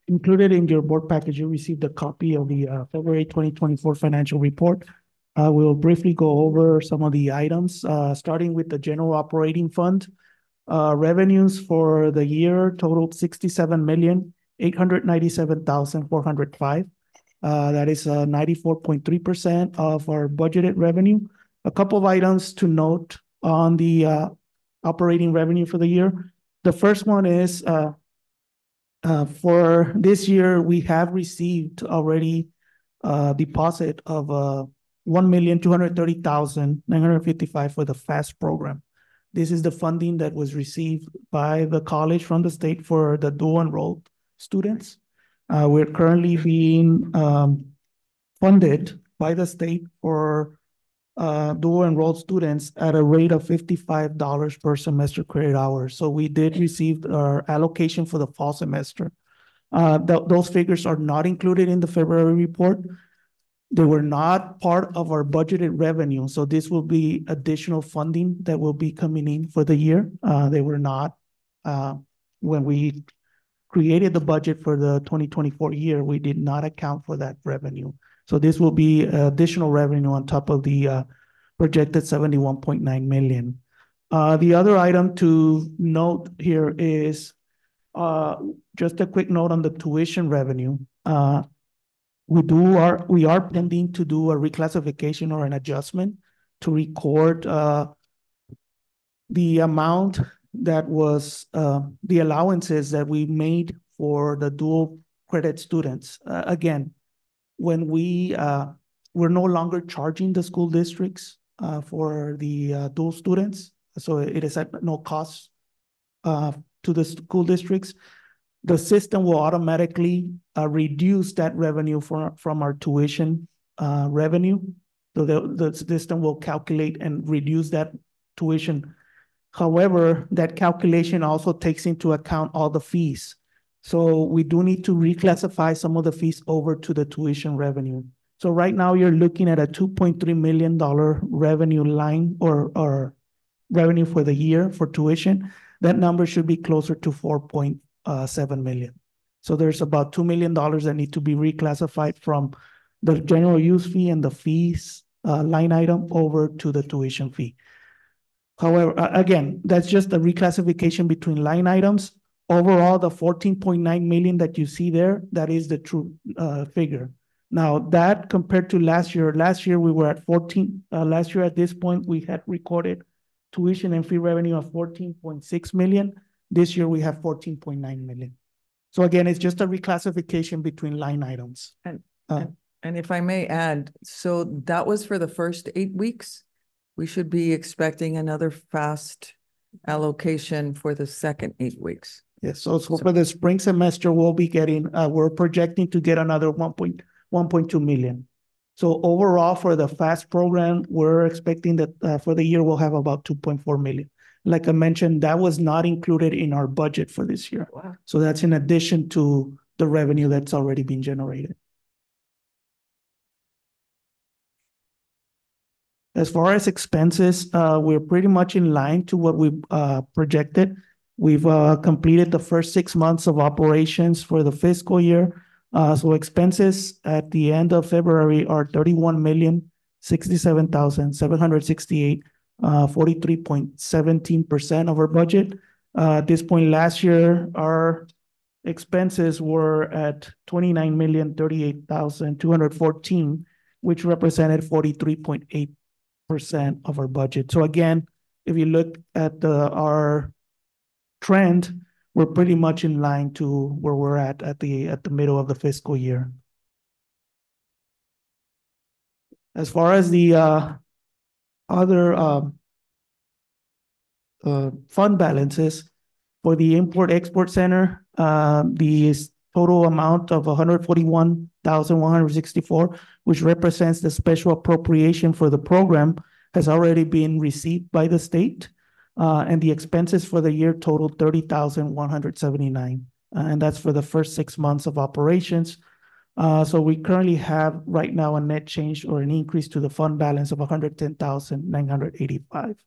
included in your board package, you received a copy of the February 2024 financial report. We'll briefly go over some of the items, starting with the general operating fund. Revenues for the year totaled $67,897,405. That is 94.3% of our budgeted revenue. A couple of items to note on the operating revenue for the year. The first one is for this year, we have received already a deposit of $1,230,955 for the FAST program. This is the funding that was received by the college from the state for the dual enrolled students. We're currently being funded by the state for dual enrolled students at a rate of $55 per semester credit hour. So we did receive our allocation for the fall semester. Those figures are not included in the February report. They were not part of our budgeted revenue. So this will be additional funding that will be coming in for the year. They were not, when we created the budget for the 2024 year, we did not account for that revenue. So this will be additional revenue on top of the projected 71.9 million. The other item to note here is just a quick note on the tuition revenue. We are pending to do a reclassification or an adjustment to record the amount that was the allowances that we made for the dual credit students. Again, when we're no longer charging the school districts for the dual students, so it is at no cost to the school districts, the system will automatically reduce that revenue from our tuition revenue So the system will calculate and reduce that tuition. However, that calculation also takes into account all the fees. So we do need to reclassify some of the fees over to the tuition revenue. So right now you're looking at a $2.3 million revenue line or revenue for the year for tuition. That number should be closer to 4.7 million. So there's about $2 million that need to be reclassified from the general use fee and the fees line item over to the tuition fee. However, again, that's just a reclassification between line items. Overall, the 14.9 million that you see there, that is the true figure. Now that compared to last year we were at 14, last year at this point, we had recorded tuition and fee revenue of 14.6 million. This year we have 14.9 million. So again, it's just a reclassification between line items. And if I may add, so that was for the first 8 weeks. We should be expecting another fast allocation for the second 8 weeks. Yes, so for the spring semester, we'll be getting, we're projecting to get another 1.2 million. So overall for the FAST program, we're expecting that for the year, we'll have about 2.4 million. Like I mentioned, that was not included in our budget for this year. Wow. So that's in addition to the revenue that's already been generated. As far as expenses, we're pretty much in line to what we projected. We've completed the first 6 months of operations for the fiscal year. So expenses at the end of February are 31,067,768, 43.17% of our budget. At this point last year, our expenses were at 29,038,214, which represented 43.8% of our budget. So again, if you look at our trend, we're pretty much in line to where we're at the middle of the fiscal year. As far as the other fund balances for the Import-Export Center, the total amount of 141,164, which represents the special appropriation for the program, has already been received by the state. And the expenses for the year total 30,179. And that's for the first 6 months of operations. So we currently have right now a net change or an increase to the fund balance of 110,985.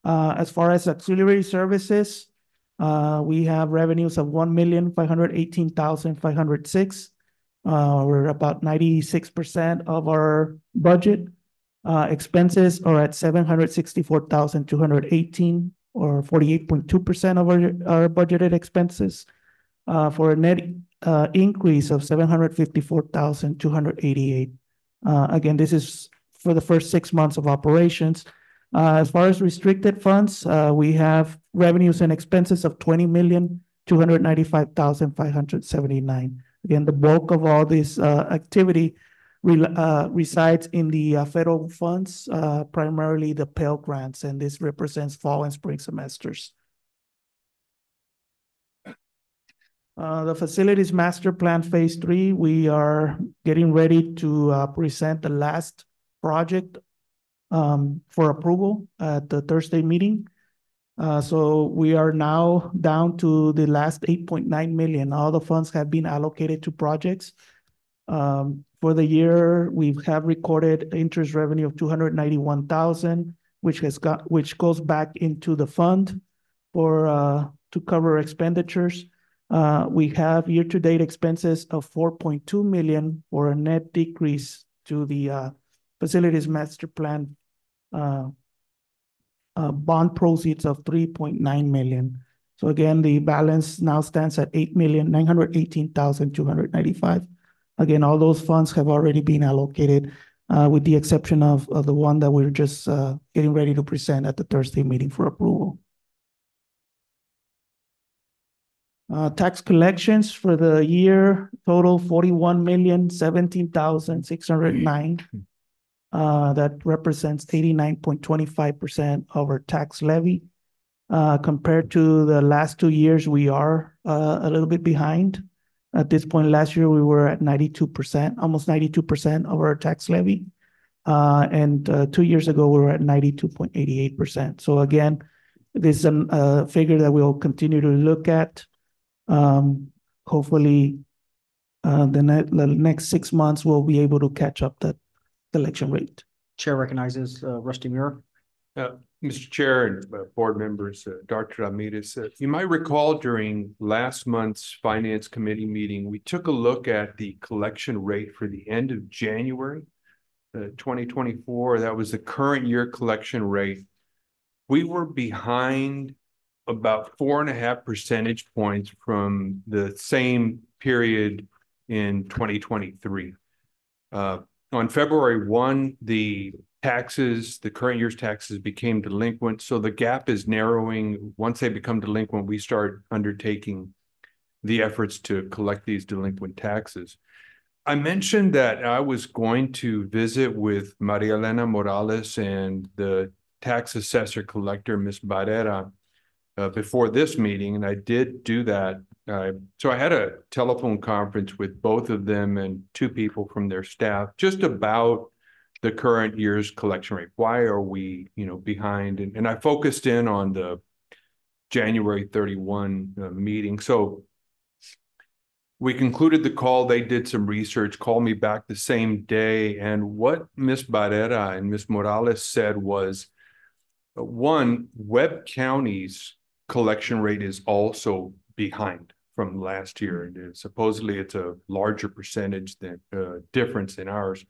As far as auxiliary services, we have revenues of 1,518,506. We're about 96% of our budget. Expenses are at 764,218 or 48.2% of our budgeted expenses, for a net increase of 754,288. Again, this is for the first 6 months of operations. As far as restricted funds, we have revenues and expenses of 20,295,579. Again, the bulk of all this activity resides in the federal funds, primarily the Pell Grants, and this represents fall and spring semesters. The Facilities Master Plan Phase 3, we are getting ready to present the last project for approval at the Thursday meeting. So we are now down to the last 8.9 million. All the funds have been allocated to projects. For the year, we have recorded interest revenue of 291,000, which goes back into the fund for to cover expenditures. We have year-to-date expenses of 4.2 million, or a net decrease to the Facilities Master Plan bond proceeds of 3.9 million. So again, the balance now stands at 8,918,295. Again, all those funds have already been allocated, with the exception of the one that we're just getting ready to present at the Thursday meeting for approval. Tax collections for the year total 41,017,609. That represents 89.25% of our tax levy. Compared to the last 2 years, we are a little bit behind. At this point last year, we were at 92%, almost 92% of our tax levy. And 2 years ago, we were at 92.88%. So again, this is a figure that we'll continue to look at. Hopefully, the next 6 months, we'll be able to catch up that collection rate. Chair recognizes Rusty Muir. Mr. Chair and board members, Dr. Ramirez, you might recall during last month's Finance Committee meeting, we took a look at the collection rate for the end of January 2024. That was the current year collection rate. We were behind about 4.5 percentage points from the same period in 2023. On February 1, the current year's taxes became delinquent. So the gap is narrowing. Once they become delinquent, we start undertaking the efforts to collect these delinquent taxes. I mentioned that I was going to visit with Maria Elena Morales and the tax assessor collector, Ms. Barrera, before this meeting, and I did do that. So I had a telephone conference with both of them and 2 people from their staff just about the current year's collection rate. Why are we, behind? And I focused in on the January 31 meeting. So we concluded the call. They did some research, called me back the same day. And what Ms. Barrera and Ms. Morales said was, one, Webb County's collection rate is also behind from last year. And supposedly it's a larger percentage than difference in ours.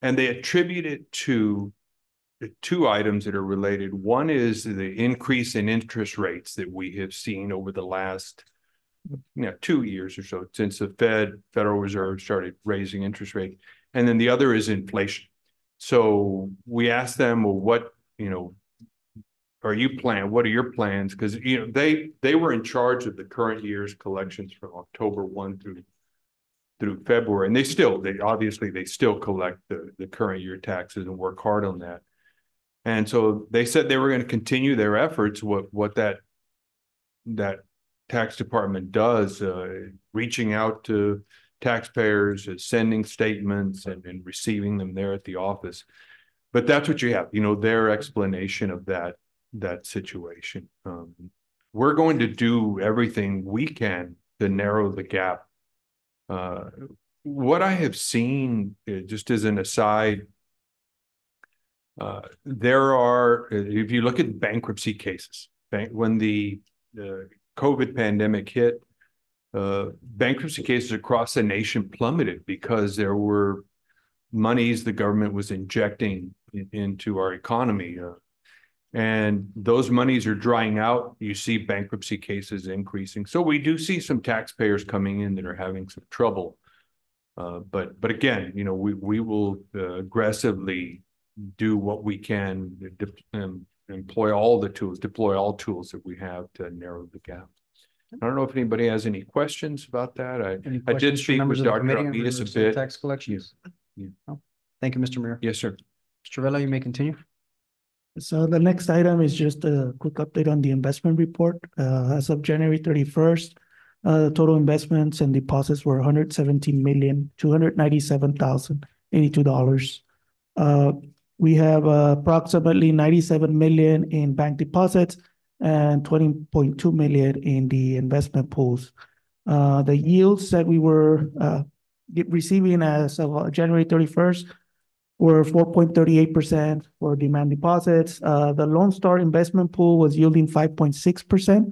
And they attribute it to 2 items that are related. One is the increase in interest rates that we have seen over the last 2 years or so since the Federal Reserve started raising interest rate. And then the other is inflation. So we asked them, well, what are your plans? Because they were in charge of the current year's collections from October 1 through February, and they still collect the current year taxes and work hard on that. And so they said they were going to continue their efforts. What that tax department does, reaching out to taxpayers, sending statements, and receiving them there at the office. But that's what you have, their explanation of that situation. We're going to do everything we can to narrow the gap. What I have seen, just as an aside, there are, if you look at bankruptcy cases, when the COVID pandemic hit, bankruptcy cases across the nation plummeted because there were monies the government was injecting into our economy. And those monies are drying out. You see bankruptcy cases increasing. So we do see some taxpayers coming in that are having some trouble. But again, we will aggressively do what we can, deploy all tools that we have to narrow the gap. I don't know if anybody has any questions about that. I did speak with Dr. Ramirez a bit. Tax collections. Yeah. Oh, thank you, Mr. Mayor. Yes, sir. Mr. Vela, you may continue. So the next item is just a quick update on the investment report. As of January 31st, the total investments and deposits were $117,297,082. We have approximately $97 million in bank deposits and $20.2 million in the investment pools. The yields that we were receiving as of January 31st were 4.38% for demand deposits. The Lone Star investment pool was yielding 5.6%.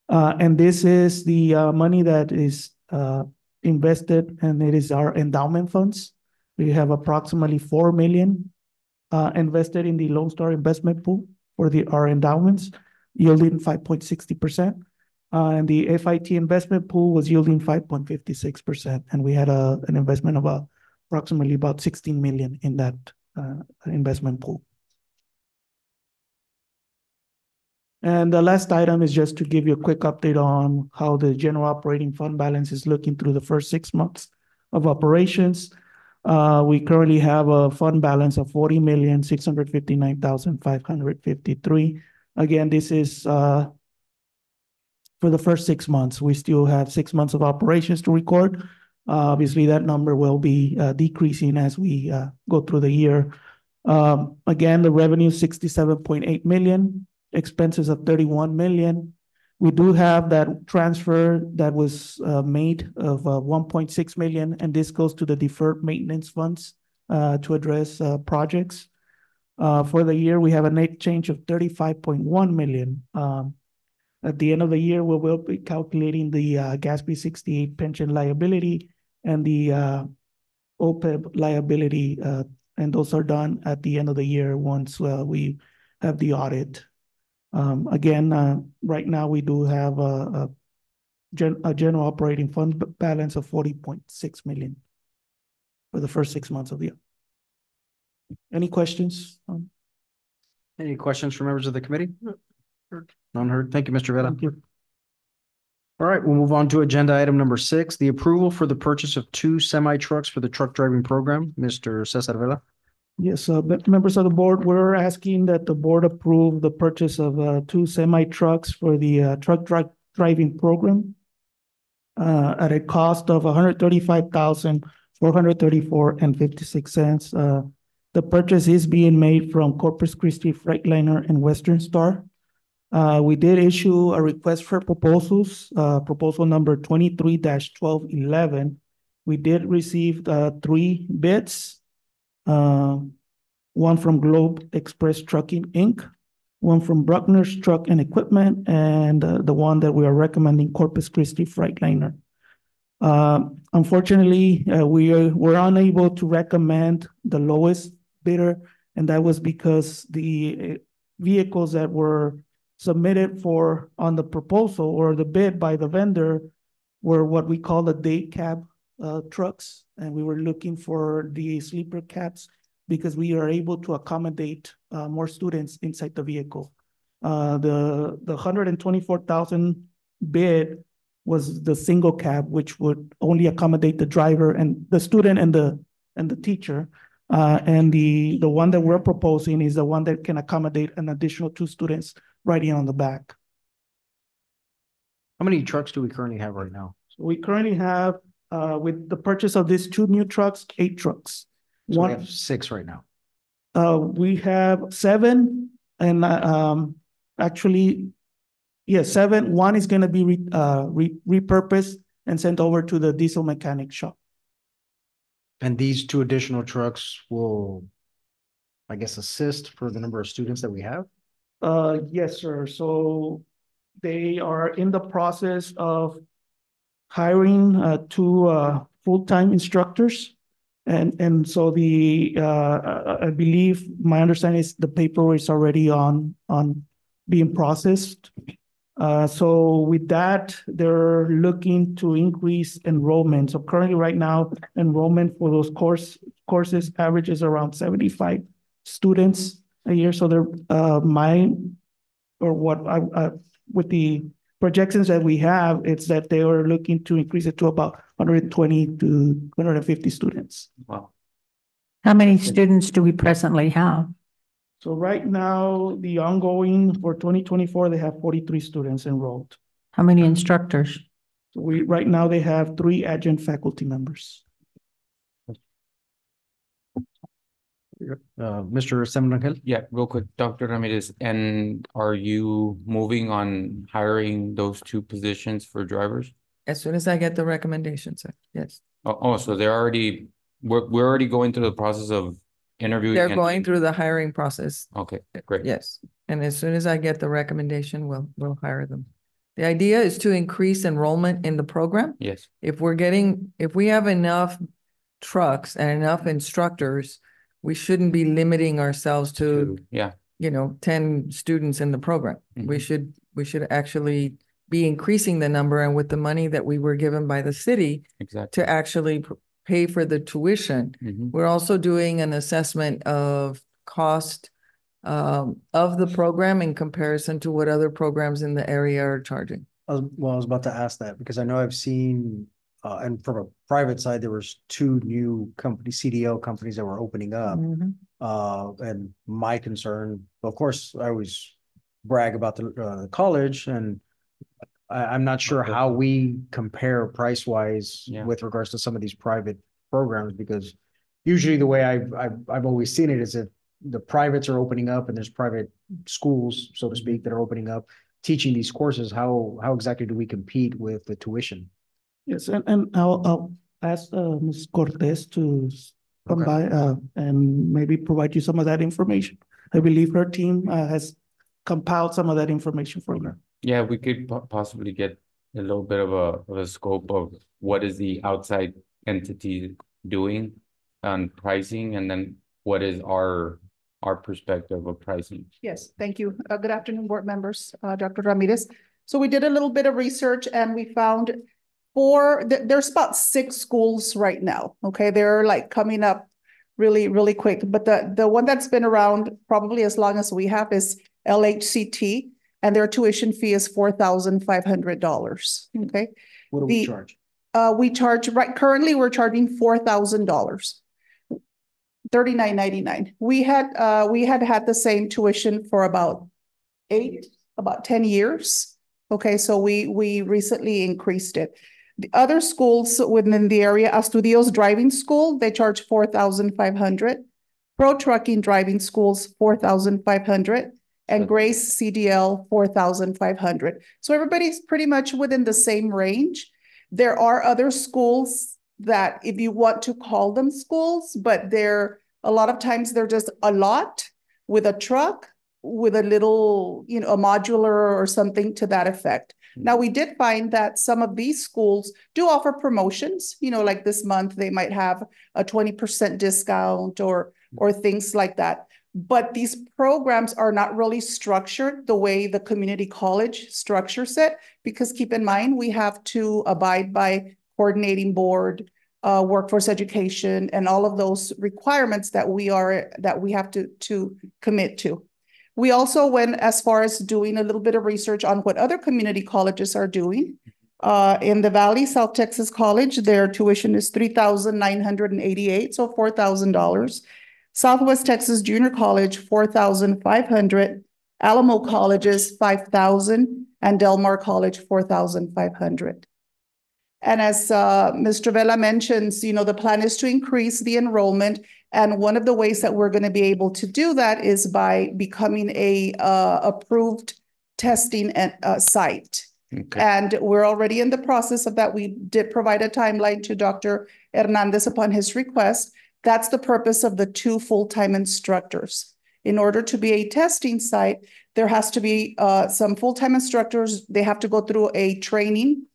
And this is the money that is invested, and it is our endowment funds. We have approximately $4 million invested in the Lone Star investment pool for our endowments, yielding 5.60%. And the FIT investment pool was yielding 5.56%. And we had an investment of approximately about $16 million in that investment pool. And the last item is just to give you a quick update on how the general operating fund balance is looking through the first 6 months of operations. We currently have a fund balance of $40,659,553. Again, this is for the first 6 months. We still have 6 months of operations to record. Obviously, that number will be decreasing as we go through the year. Again, the revenue 67.8 million, expenses of 31 million. We do have that transfer that was made of 1.6 million, and this goes to the deferred maintenance funds to address projects. For the year, we have a net change of 35.1 million. At the end of the year, we will be calculating the GASB 68 pension liability and the OPEB liability, and those are done at the end of the year once we have the audit. Again, right now we do have a general operating fund balance of 40.6 million for the first 6 months of the year. Any questions? Any questions from members of the committee? None heard. Thank you, Mr. Vela. Thank you. All right, we'll move on to agenda item number 6, the approval for the purchase of 2 semi-trucks for the truck driving program. Mr. Cesar Vela. Yes, members of the board, we're asking that the board approve the purchase of 2 semi-trucks for the truck driving program at a cost of $135,434.56. The purchase is being made from Corpus Christi Freightliner and Western Star. We did issue a request for proposals, proposal number 23-1211. We did receive 3 bids. One from Globe Express Trucking, Inc., one from Bruckner's Truck and Equipment, and the one that we are recommending, Corpus Christi Freightliner. Unfortunately, we were unable to recommend the lowest bidder, and that was because the vehicles that were submitted for on the proposal or the bid by the vendor were what we call the day cab trucks, and we were looking for the sleeper cabs because we are able to accommodate more students inside the vehicle. The 124,000 bid was the single cab, which would only accommodate the driver and the student and the teacher. And the one that we're proposing is the one that can accommodate an additional 2 students riding on the back. How many trucks do we currently have right now? So we currently have, with the purchase of these 2 new trucks, 8 trucks. So we have 6 right now. We have 7, and actually, yeah, 7. One is going to be repurposed and sent over to the diesel mechanic shop. And these 2 additional trucks will, I guess, assist for the number of students that we have? Yes, sir. So they are in the process of hiring 2 full-time instructors. And so I believe my understanding is the paperwork is already on being processed. So with that, they're looking to increase enrollment. So currently right now, enrollment for those courses averages around 75 students a year. So they're with the projections that we have, it's that they are looking to increase it to about 120 to 150 students. Wow. How many students do we presently have? So right now, the ongoing for 2024, they have 43 students enrolled. How many instructors? So right now they have 3 adjunct faculty members. Mr. Semenangel? Yeah, real quick, Dr. Ramirez, and are you moving on hiring those 2 positions for drivers? As soon as I get the recommendation, sir, yes. So they're already, we're already going through the process of interviewing. They're going through the hiring process. Okay, great. Yes, and as soon as I get the recommendation, we'll hire them. The idea is to increase enrollment in the program. Yes. If we have enough trucks and enough instructors, we shouldn't be limiting ourselves to, 10 students in the program. Mm-hmm. We should actually be increasing the number, and with the money that we were given by the city to actually pay for the tuition. Mm-hmm. We're also doing an assessment of cost of the program in comparison to what other programs in the area are charging. I was about to ask that because I know I've seen, and from a private side, there was 2 new CDL companies that were opening up. And my concern, of course, I always brag about the college, and I'm not sure how we compare price-wise with regards to some of these private programs, because usually the way I've always seen it is if the privates are opening up and there's private schools, so to speak, that are opening up, teaching these courses, how exactly do we compete with the tuition? Yes, and I'll ask Ms. Cortez to come by and maybe provide you some of that information. I believe her team has compiled some of that information for you. Yeah, we could possibly get a little bit of a scope of what is the outside entity doing on pricing, and then what is our perspective of pricing. Yes, thank you. Good afternoon, board members, Dr. Ramirez. So we did a little bit of research and we found there's about 6 schools right now. Okay, they're like coming up really, really quick. But the one that's been around probably as long as we have is LHCT, and their tuition fee is $4,500. Okay. What do we charge? We charge currently we're charging $4,000. $39.99. We had the same tuition for about 10 years. Okay, so we recently increased it. The other schools within the area, Estudios Driving School, they charge $4,500. Pro Trucking Driving Schools, $4,500. And Grace CDL, $4,500. So everybody's pretty much within the same range. There are other schools that, if you want to call them schools, but a lot of times they're just a lot with a truck, with a little, a modular or something to that effect. Now, we did find that some of these schools do offer promotions, like this month, they might have a 20% discount or things like that. But these programs are not really structured the way the community college structures it, because keep in mind, we have to abide by coordinating board, workforce education, and all of those requirements that we have to commit to. We also went as far as doing a little bit of research on what other community colleges are doing. In the Valley, South Texas College, their tuition is $3,988, so $4,000. Southwest Texas Junior College, $4,500. Alamo Colleges, $5,000, and Del Mar College, $4,500. And as Mr. Vela mentions, the plan is to increase the enrollment. And one of the ways that we're going to be able to do that is by becoming a approved testing site. Okay. And we're already in the process of that. We did provide a timeline to Dr. Hernandez upon his request. That's the purpose of the 2 full-time instructors. In order to be a testing site, there has to be some full-time instructors. They have to go through a training.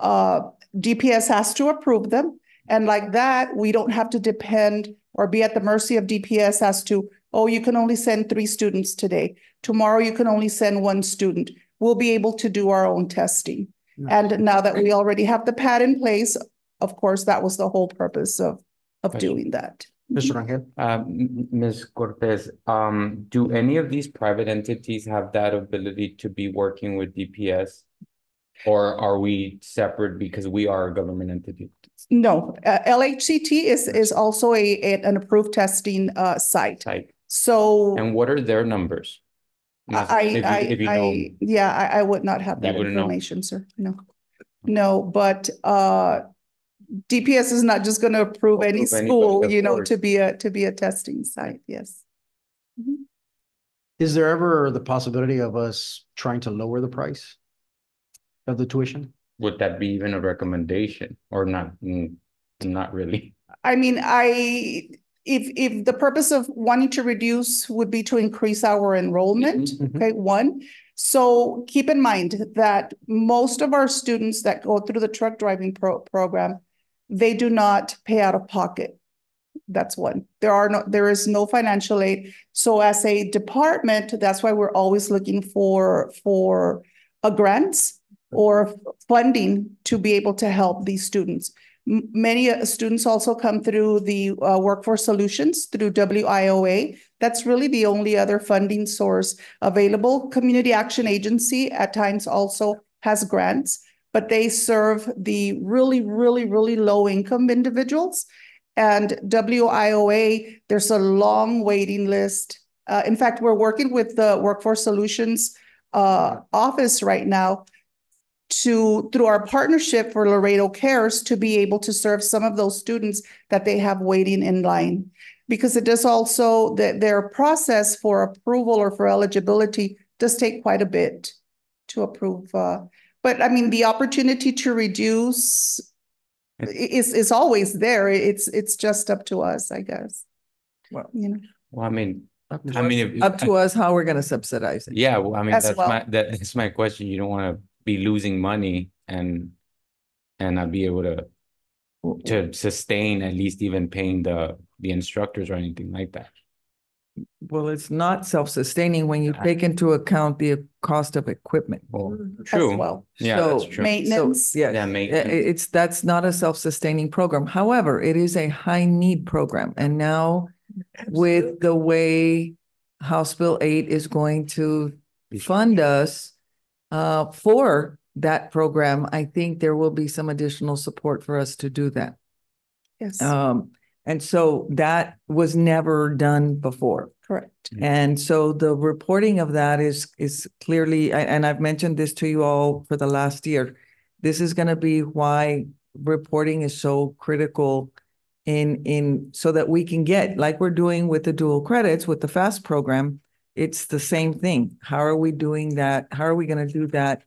DPS has to approve them. And like that, we don't have to depend or be at the mercy of DPS as to, you can only send 3 students today. Tomorrow, you can only send 1 student. We'll be able to do our own testing. Nice. And now that we already have the pad in place, of course, that was the whole purpose of doing that. Mr. Rangel? Ms. Cortez, do any of these private entities have that ability to be working with DPS? Or are we separate because we are a government entity? No, LHCT is also an approved testing site. So, and what are their numbers? If you know. I would not have that information, sir. No, but DPS is not just going to approve any school, to be a testing site. Yes. Mm-hmm. Is there ever the possibility of us trying to lower the price of the tuition? Would that be even a recommendation or not? Not really. I mean, if the purpose of wanting to reduce would be to increase our enrollment, okay, 1. So keep in mind that most of our students that go through the truck driving program, they do not pay out of pocket. That's 1. There is no financial aid. So as a department, that's why we're always looking for grants or funding to be able to help these students. Many students also come through the Workforce Solutions through WIOA. That's really the only other funding source available. Community Action Agency at times also has grants, but they serve the really, really, really low income individuals. And WIOA, there's a long waiting list. In fact, we're working with the Workforce Solutions office right now through our partnership for Laredo Cares to be able to serve some of those students that they have waiting in line. because it does also, their process for approval or for eligibility does take quite a bit to approve. But I mean, the opportunity to reduce is always there. It's just up to us, I guess. Well, you know. Well, I mean, up to us how we're gonna subsidize it. yeah, well, I mean, As that's well. that's my question. You don't want to be losing money and not be able to sustain at least even paying the instructors or anything like that. Well, it's not self-sustaining when you take into account the cost of equipment. Well, As true. well. Yeah, that's So, true. Maintenance. Yeah, Yeah, maintenance. that's not a self-sustaining program. However, it is a high-need program. And now with the way House Bill 8 is going to fund us for that program, I think there will be some additional support for us to do that. Yes, And so that was never done before. correct. And so the reporting of that is clearly, and I've mentioned this to you all for the last year, this is going to be why reporting is so critical in so that we can get, like we're doing with the dual credits, with the FAST program, it's the same thing. How are we doing that? How are we going to do that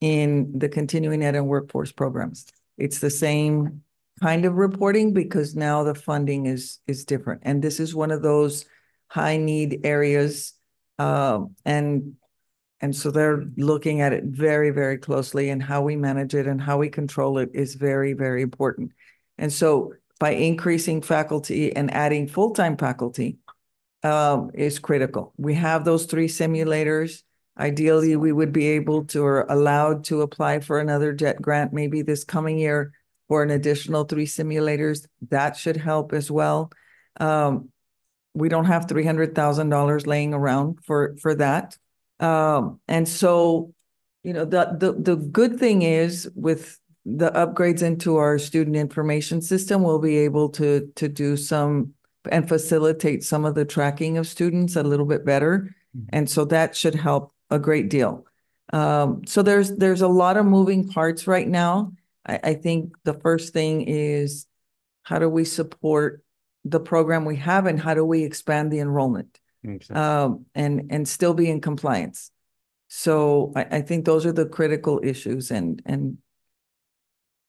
in the continuing ed and workforce programs? It's the same kind of reporting because now the funding is different. And this is one of those high need areas. And so they're looking at it very, very closely, and how we manage it and how we control it is very, very important. And so by increasing faculty and adding full-time faculty is critical. We have those 3 simulators. Ideally, we would be able to or allowed to apply for another JET grant maybe this coming year for an additional 3 simulators. That should help as well. We don't have $300,000 laying around for that. And so, you know, the good thing is with the upgrades into our student information system, we'll be able to do some and facilitate some of the tracking of students a little bit better. And so that should help a great deal. So there's a lot of moving parts right now. I think the first thing is, how do we support the program we have, and how do we expand the enrollment and still be in compliance? So I think those are the critical issues, and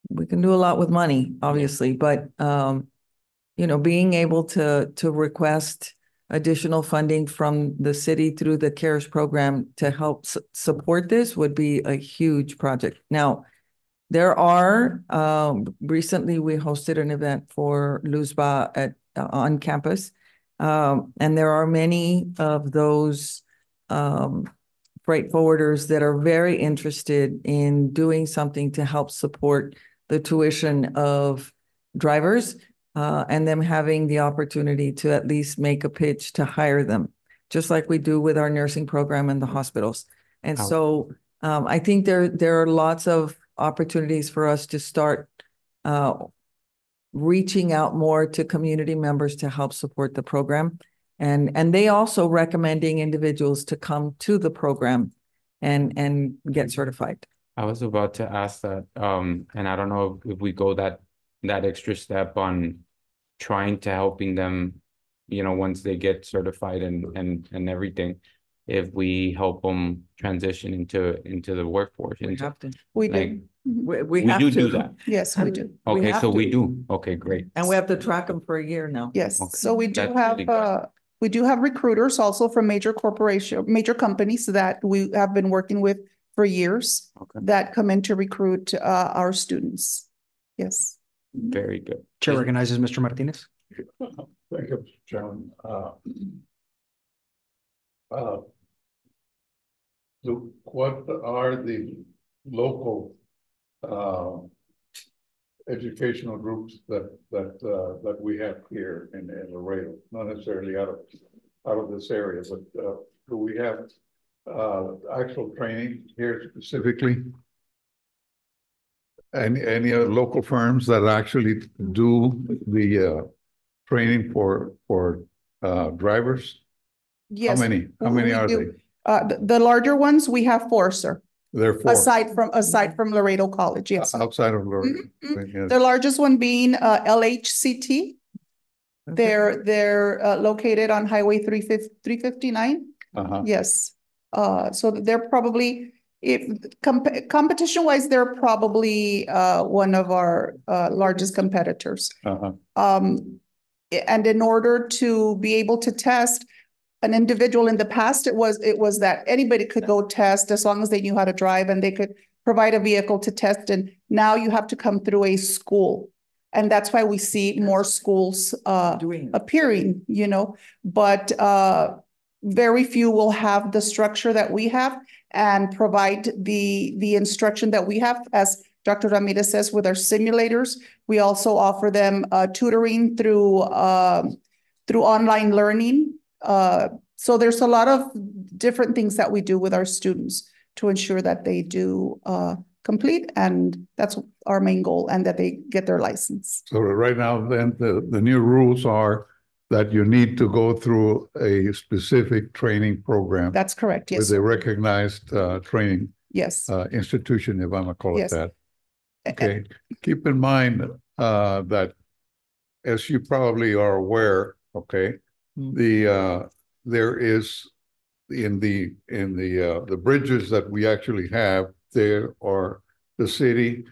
we can do a lot with money, obviously, but you know, being able to request additional funding from the city through the CARES program to help support this would be a huge project. Now, there are, recently we hosted an event for LUSBA on campus. And there are many of those freight forwarders that are very interested in doing something to help support the tuition of drivers, and them having the opportunity to at least make a pitch to hire them, just like we do with our nursing program in the hospitals. And so I think there are lots of opportunities for us to start reaching out more to community members to help support the program. And they also recommending individuals to come to the program and get certified. I was about to ask that, and I don't know if we go that extra step on trying to helping them, you know, once they get certified and everything, if we help them transition into the workforce. We have to. We Like, do. We have do to. that. Yes, we do. We Okay, have so we to. do. Okay, great. And we have to track them for a year now. Yes, Okay. so we do That's have, really good. we do have recruiters also from major companies that we have been working with for years Okay, that come in to recruit our students. Yes. very good. Chair recognizes Mr. Martinez. Thank you, Mr. Chairman. What are the local educational groups that we have here in Laredo? Not necessarily out of this area, but do we have actual training here specifically? Any local firms that actually do the training for drivers? Yes. How many are they? The larger ones, we have 4, sir. There are 4. Aside from Laredo College, yes. Outside of Laredo. Yes. The largest one being LHCT. They're located on Highway 359. Yes. So they're probably, if competition wise, they're probably one of our largest competitors. And in order to be able to test an individual, in the past, it was that anybody could go test as long as they knew how to drive and they could provide a vehicle to test. And now you have to come through a school. And that's why we see more schools appearing, you know, but very few will have the structure that we have and provide the instruction that we have. As Dr. Ramirez says, with our simulators, we also offer them tutoring through online learning. So there's a lot of different things that we do with our students to ensure that they do complete, and that's our main goal, and that they get their license. So right now, then the new rules are that you need to go through a specific training program. That's correct. Yes. With a recognized training institution, if I'm gonna call it that. Okay. Keep in mind that, as you probably are aware, okay, there is in the bridges that we actually have, there are the city,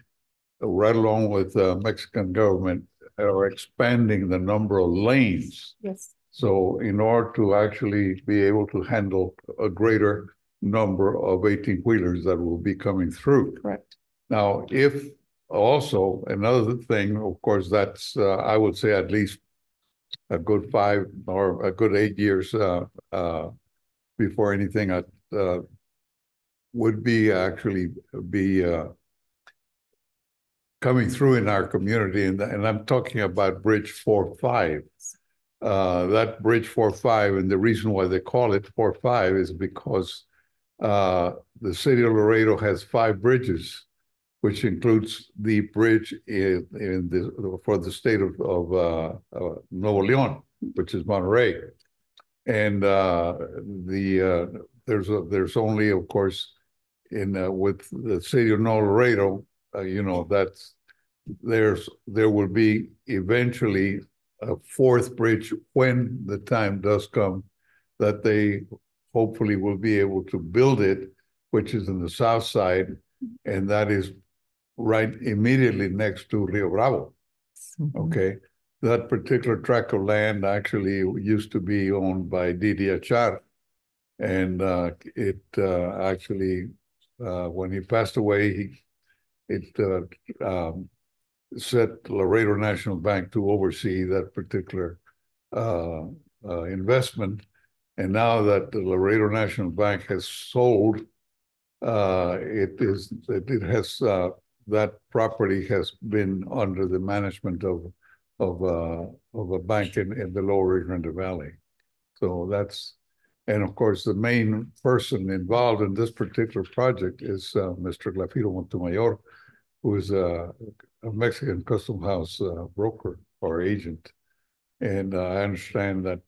right along with the Mexican government, are expanding the number of lanes. Yes. So in order to actually be able to handle a greater number of 18-wheelers that will be coming through. Correct. Now, if also another thing, of course, that's I would say at least a good 5 or a good 8 years before anything would be actually coming through in our community, and I'm talking about Bridge 45. That Bridge 45, and the reason why they call it 45 is because the city of Laredo has 5 bridges, which includes the bridge for the state of Nuevo León, which is Monterrey, and there's only, of course, with the city of Nuevo Laredo, you know, there will be eventually a 4th bridge when the time does come that they hopefully will be able to build it, which is in the south side, and that is right immediately next to Rio Bravo. Okay, that particular tract of land actually used to be owned by Didi Achar, and it actually when he passed away, it set Laredo National Bank to oversee that particular investment. And now that the Laredo National Bank has sold, that property has been under the management of a bank in the lower Rio Grande Valley. So that's, and of course, the main person involved in this particular project is Mr. Glafiro Montemayor, who is a Mexican Custom House broker or agent. And I understand that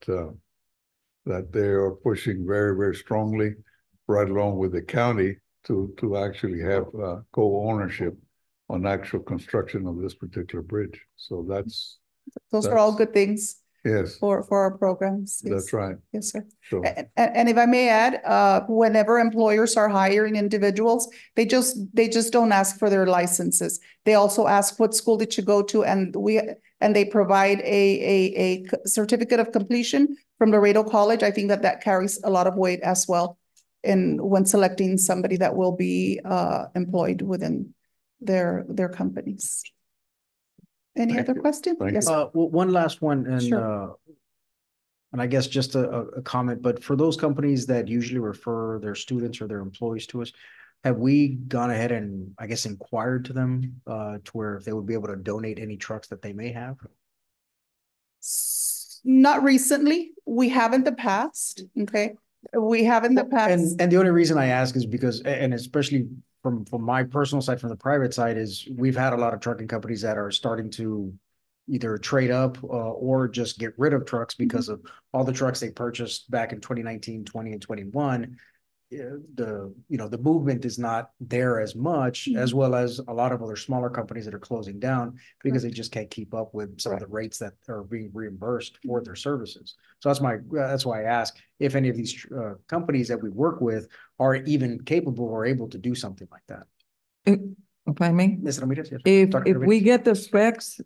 they are pushing very, very strongly, right along with the county, to actually have co-ownership on actual construction of this particular bridge. So those are all good things. Yes. For our programs. Yes. That's right. Yes, sir. So, and if I may add, whenever employers are hiring individuals, they just don't ask for their licenses. They also ask, what school did you go to? And they provide a certificate of completion from Laredo College. I think that carries a lot of weight as well when selecting somebody that will be employed within their companies. Any other questions? Yes. One last one, and Sure. And I guess just a comment, but for those companies that usually refer their students or their employees to us, have we gone ahead and, I guess, inquired to them to where if they would be able to donate any trucks that they may have? Not recently. We have in the past. Okay. We have in the past. And the only reason I ask is because, and especially from my personal side, from the private side, is we've had a lot of trucking companies that are starting to either trade up or just get rid of trucks because of all the trucks they purchased back in 2019, 20, and 21. the movement is not there as much, as well as a lot of other smaller companies that are closing down because they just can't keep up with some of the rates that are being reimbursed for their services. So that's why I ask if any of these companies that we work with are even capable or able to do something like that. If I may, Ms. Ramirez, yes. if Dr. we Ramirez. get the specs,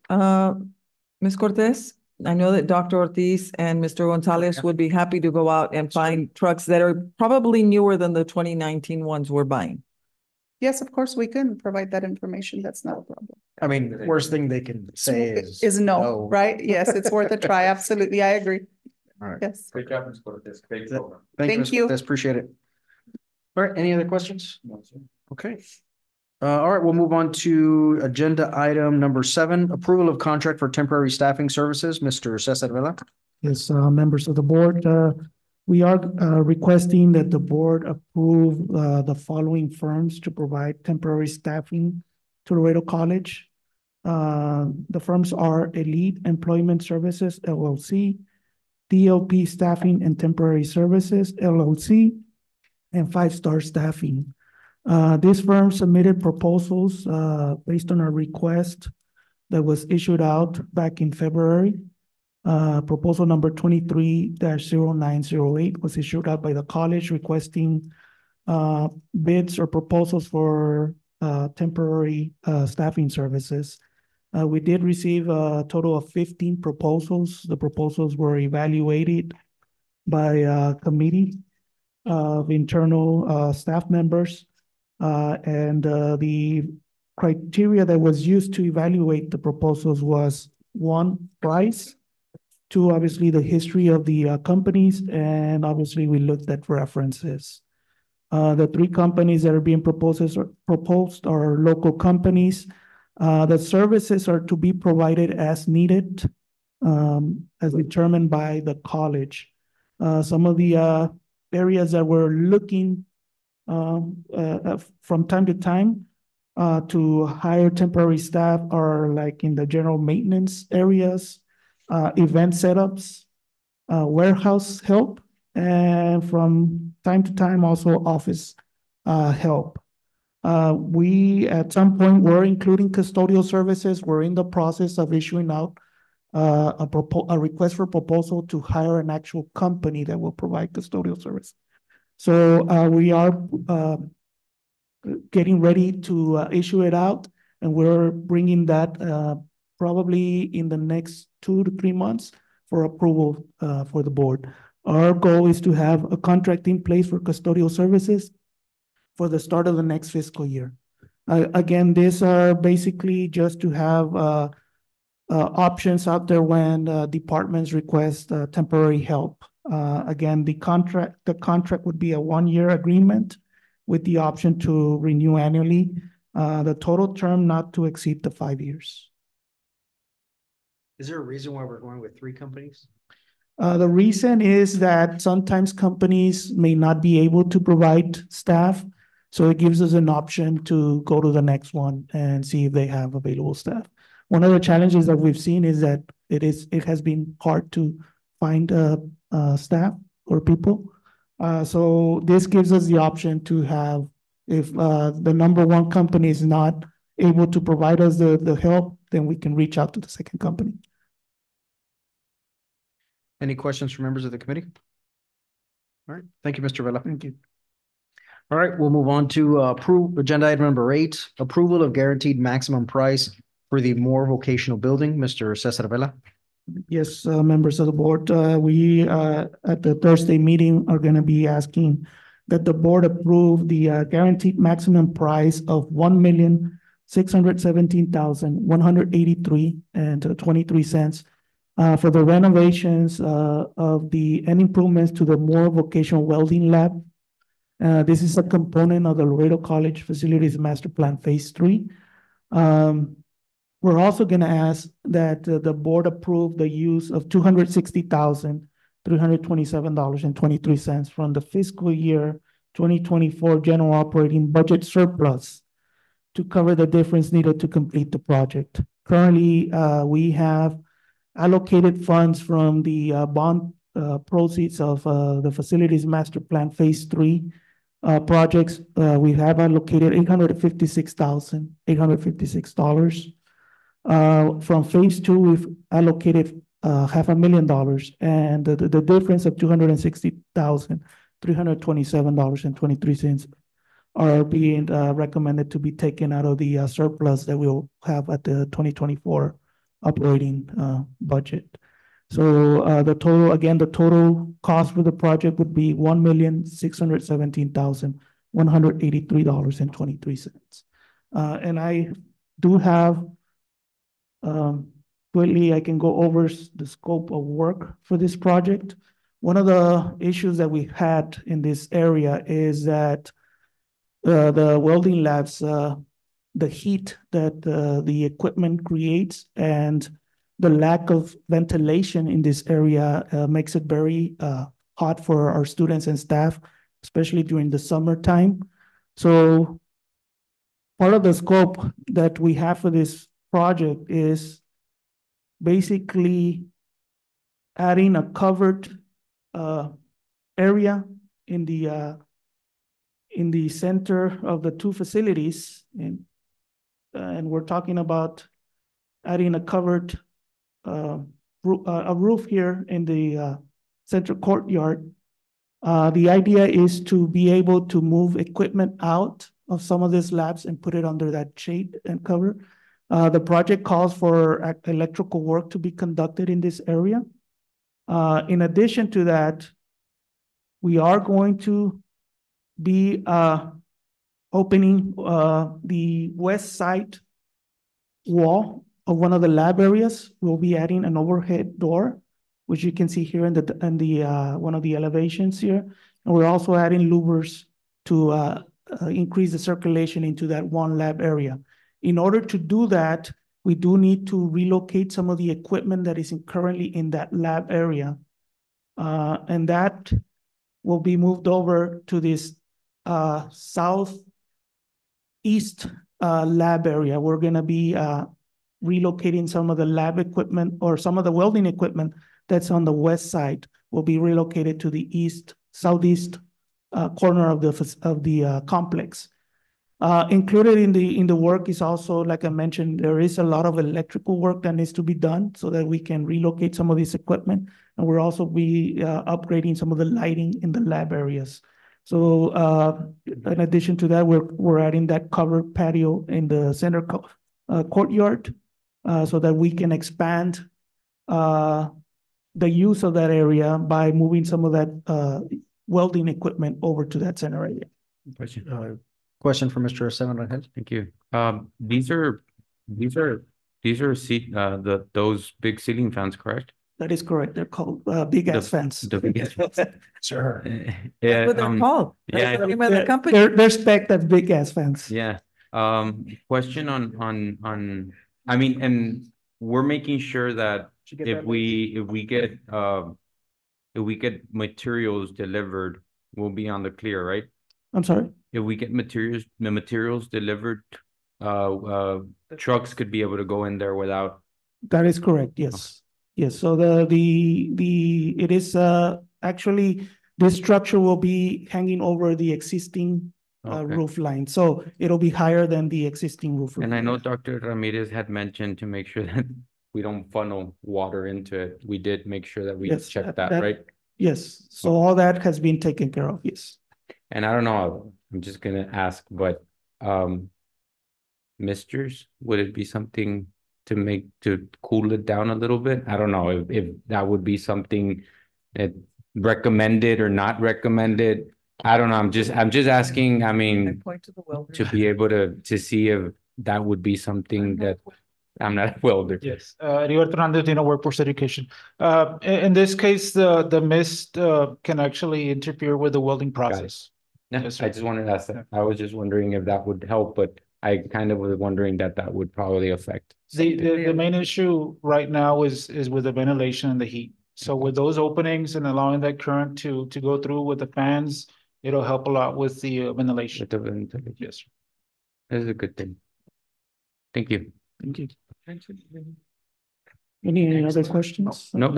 Ms. Cortez, I know that Dr. Ortiz and Mr. Gonzalez would be happy to go out and find trucks that are probably newer than the 2019 ones we're buying. Yes, of course, we can provide that information. That's not a problem. I mean, the worst thing they can say Is no, right? Yes, it's worth a try. Absolutely. I agree. All right. Yes. Great job, Ms. Cortez. Great program. Thank you. Appreciate it. All right, any other questions? No, sir. Okay. All right, we'll move on to agenda item number 7, approval of contract for temporary staffing services. Mr. Cesar Vela. Yes, members of the board, we are requesting that the board approve the following firms to provide temporary staffing to Laredo College. The firms are Elite Employment Services, LLC, DLP Staffing and Temporary Services, LLC, and 5 Star Staffing. This firm submitted proposals based on a request that was issued out back in February. Proposal number 23-0908 was issued out by the college requesting bids or proposals for temporary staffing services. We did receive a total of 15 proposals. The proposals were evaluated by a committee of internal staff members. And the criteria that was used to evaluate the proposals was 1, price, 2, obviously the history of the companies, and obviously we looked at references. The 3 companies that are being proposed are local companies. The services are to be provided as needed, as determined by the college. Some of the areas that we're looking from time to time to hire temporary staff are like in the general maintenance areas, event setups, warehouse help, and from time to time also office help. We at some point were including custodial services. We're in the process of issuing out a request for proposal to hire an actual company that will provide custodial service. So we are getting ready to issue it out, and we're bringing that probably in the next 2 to 3 months for approval for the board. Our goal is to have a contract in place for custodial services for the start of the next fiscal year. Again, these are basically just to have options out there when departments request temporary help. Again, the contract would be a 1-year agreement with the option to renew annually. The total term not to exceed the 5 years. Is there a reason why we're going with 3 companies? The reason is that sometimes companies may not be able to provide staff, so it gives us an option to go to the next one and see if they have available staff. One of the challenges that we've seen is that it has been hard to find staff or people. So this gives us the option to have, if the number 1 company is not able to provide us the help, then we can reach out to the second company. Any questions from members of the committee? All right, thank you, Mr. Vela. Thank you. All right, we'll move on to approve agenda item number 8, approval of guaranteed maximum price for the Moore Vocational Building. Mr. Cesar Vela. Yes, members of the board, we at the Thursday meeting are going to be asking that the board approve the guaranteed maximum price of $1,617,183.23 for the renovations of the and improvements to the Moore Vocational Welding Lab. This is a component of the Laredo College Facilities Master Plan Phase 3. We're also going to ask that the board approve the use of $260,327.23 from the fiscal year 2024 general operating budget surplus to cover the difference needed to complete the project. Currently, we have allocated funds from the bond proceeds of the Facilities Master Plan Phase 3 projects, we have allocated $856,856. From phase two, we've allocated $500,000, and the difference of $260,327.23 are being recommended to be taken out of the surplus that we'll have at the 2024 operating budget. So the total cost for the project would be $1,617,183.23. And I do have quickly, I can go over the scope of work for this project. One of the issues that we had in this area is that the welding labs, the heat that the equipment creates and the lack of ventilation in this area makes it very hot for our students and staff, especially during the summertime. So part of the scope that we have for this project is basically adding a covered area in the center of the two facilities, and we're talking about adding a covered roof here in the central courtyard. The idea is to be able to move equipment out of some of these labs and put it under that shade and cover. The project calls for electrical work to be conducted in this area. In addition to that, we are going to be opening the west side wall of one of the lab areas. We'll be adding an overhead door, which you can see here in the one of the elevations here. And we're also adding louvers to increase the circulation into that one lab area. In order to do that, we do need to relocate some of the equipment that is currently in that lab area. And that will be moved over to this southeast lab area. We're going to be relocating some of the lab equipment, or some of the welding equipment that's on the west side will be relocated to the southeast corner of the complex. Included in the work is also, like I mentioned, there is a lot of electrical work that needs to be done so that we can relocate some of this equipment. And we'll also be upgrading some of the lighting in the lab areas. So in addition to that, we're adding that covered patio in the center courtyard so that we can expand the use of that area by moving some of that welding equipment over to that center area. Question for Mr. Acevedo. Thank you. These are those big ceiling fans, correct? That is correct. They're called big ass fans. The big ass fans. Sure. Yeah. That's what they're called. Yeah. That's the name of the company. They're spec'd as big ass fans. Yeah. Question on. I mean, and we're making sure that if we get materials delivered, we'll be on the clear, right? I'm sorry? If we get the materials delivered, trucks could be able to go in there without. That is correct. Yes. Okay. Yes. So it is actually, this structure will be hanging over the existing roof line. So it'll be higher than the existing roof line. And I know Dr. Ramirez had mentioned to make sure that we don't funnel water into it. We did make sure that we checked that, right? Yes. So all that has been taken care of. Yes. And I don't know, I'm just going to ask, but misters, would it be something to cool it down a little bit? I don't know if that would be something that recommended or not recommended. I don't know. I'm just asking, I mean, to be able to see if that would be something that I'm not a welder. Yes, Roberto Hernandez, Workforce Education. In this case, the mist can actually interfere with the welding process. No, yes, I just wanted to ask that. I was just wondering if that would help, but I kind of was wondering that would probably affect. The main issue right now is with the ventilation and the heat. So with those openings and allowing that current to go through with the fans, it'll help a lot with the ventilation. With the ventilation. Yes. This is a good thing. Thank you. Thank you. Any other questions? No.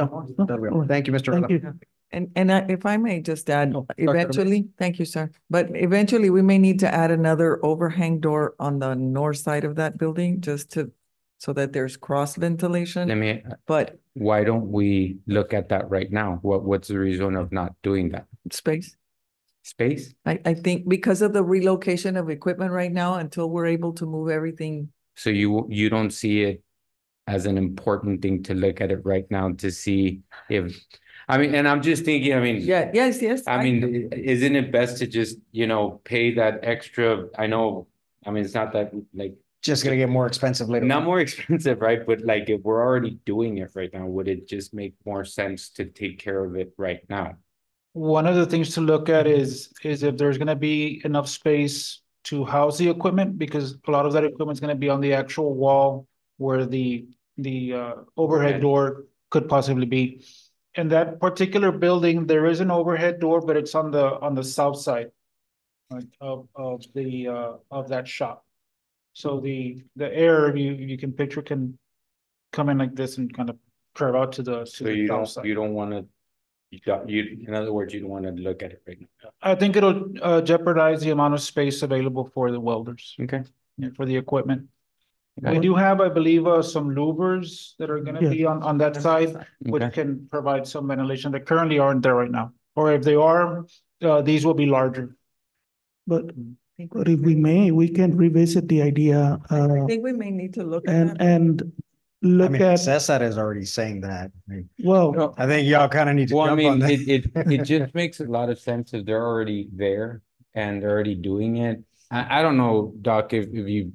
Thank you, Mr. Thank you. If I may just add, Dr. eventually, thank you, sir. But eventually we may need to add another overhang door on the north side of that building just to, so that there's cross ventilation. Let me, But why don't we look at that right now? What's the reason of not doing that? space, Space? I think because of the relocation of equipment right now, until we're able to move everything. So you don't see it as an important thing to look at it right now to see if, I mean, and I'm just thinking, I mean. Yeah, yes. I mean, isn't it best to just, pay that extra? I know, I mean, it's not that like. Just gonna get more expensive later. Not more expensive, right? But like if we're already doing it right now, would it just make more sense to take care of it right now? One of the things to look at is if there's gonna be enough space to house the equipment, because a lot of that equipment is gonna be on the actual wall where the overhead door could possibly be. In that particular building, there is an overhead door, but it's on the south side, right, of that shop. So the air, you can picture, can come in like this and kind of curve out to the So south side. you don't want to, in other words, you don't want to look at it right now. I think it'll jeopardize the amount of space available for the welders. Okay. For the equipment. Okay. We do have, I believe, some louvers that are gonna be on that side, which Okay. can provide some ventilation that currently aren't there right now. Or if they are, these will be larger. But if we may, we can revisit the idea, I think we may need to look at that. and I look mean, at, Cesar is already saying that. well, I think y'all kind of need to Well, I jump on mean, that. it just makes a lot of sense if they're already there and they're already doing it. I don't know, Doc, if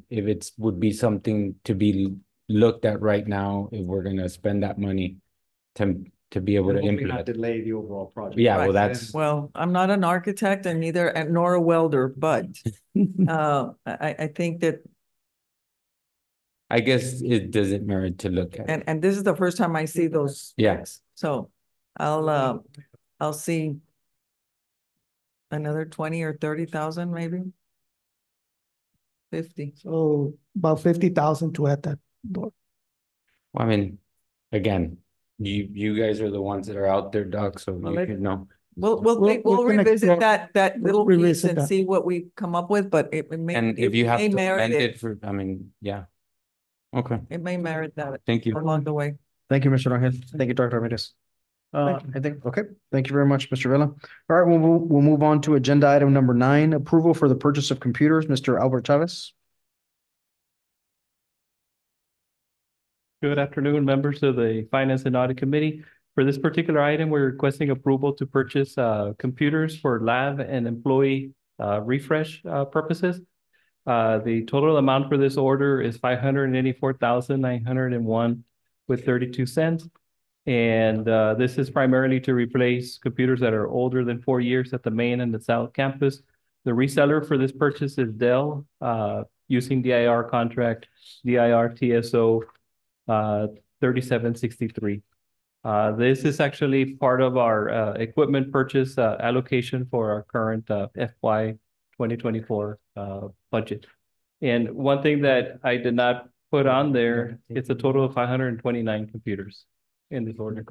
it's would be something to be looked at right now, if we're gonna spend that money to be able to Hopefully not implement. delay the overall project. Yeah, well, Right. that's, Well, I'm not an architect and nor a welder, but I think that, I guess it doesn't merit to look at. and this is the first time I see those. Yeah. So I'll see another 20 or 30,000, maybe 50. so about 50,000 to add that door. Well, I mean, again, you guys are the ones that are out there, Doc, so Well, you let- can know. We'll we can revisit explore- that little piece revisit and that. see what we come up with, but it may. And if it you have may to merit amend it for, I mean, yeah. Okay, It may merit that thank you. along the way. Thank you, Mr. Rangel. Thank you, Dr. Ramirez. I think, okay, thank you very much, Mr. Villa. All right, we'll move on to agenda item number 9, approval for the purchase of computers, Mr. Albert Chavez. Good afternoon, members of the Finance and Audit Committee. For this particular item, we're requesting approval to purchase computers for lab and employee refresh purposes. The total amount for this order is $584,901.32. And this is primarily to replace computers that are older than 4 years at the main and the south campus. The reseller for this purchase is Dell, using DIR contract, DIR TSO 3763. This is actually part of our equipment purchase allocation for our current FY 2024 budget. And one thing that I did not put on there, it's a total of 529 computers in this order.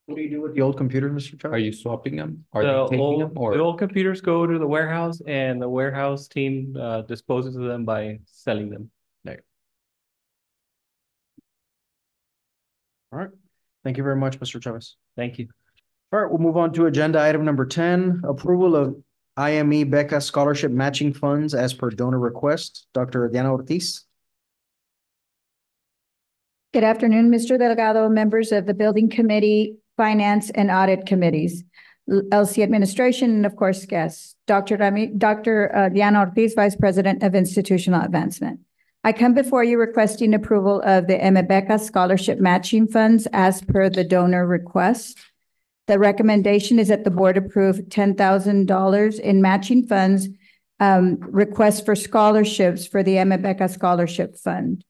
What do you do with the old computers, Mr. Chavez? Are you swapping them? Are The they taking them old, the or? old computers go to the warehouse and the warehouse team disposes of them by selling them. All right, thank you very much, Mr. Chavez. Thank you. All right, we'll move on to agenda item number 10, approval of IME Beca Scholarship Matching Funds as per donor request. Dr. Diana Ortiz. Good afternoon, Mr. Delgado, members of the Building Committee, Finance and Audit Committees, LC Administration, and of course, guests. Dr. Diana Ortiz, Vice President of Institutional Advancement. I come before you requesting approval of the Beca Scholarship Matching Funds as per the donor request. The recommendation is that the board approve $10,000 in matching funds request for scholarships for the Beca Scholarship Fund.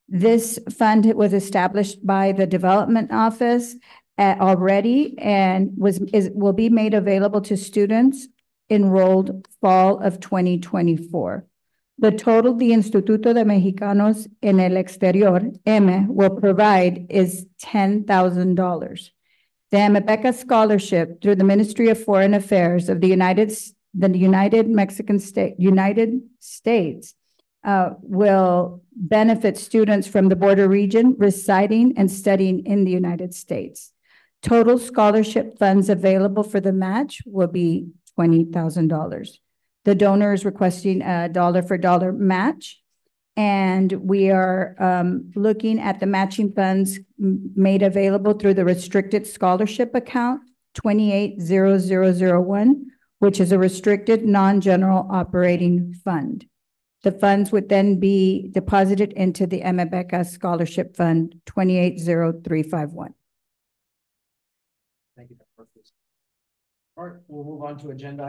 This fund was established by the Development Office already and will be made available to students enrolled fall of 2024. The total the Instituto de Mexicanos en el Exterior, M, will provide is $10,000. The AMEBECA scholarship through the Ministry of Foreign Affairs of the United States will benefit students from the border region residing and studying in the United States. Total scholarship funds available for the match will be $20,000. The donor is requesting a dollar-for-dollar match. And we are looking at the matching funds made available through the restricted scholarship account 280001, which is a restricted non-general operating fund. The funds would then be deposited into the AMEBECA Scholarship Fund 280351. Thank you, Dr. Ortiz. All right, we'll move on to agenda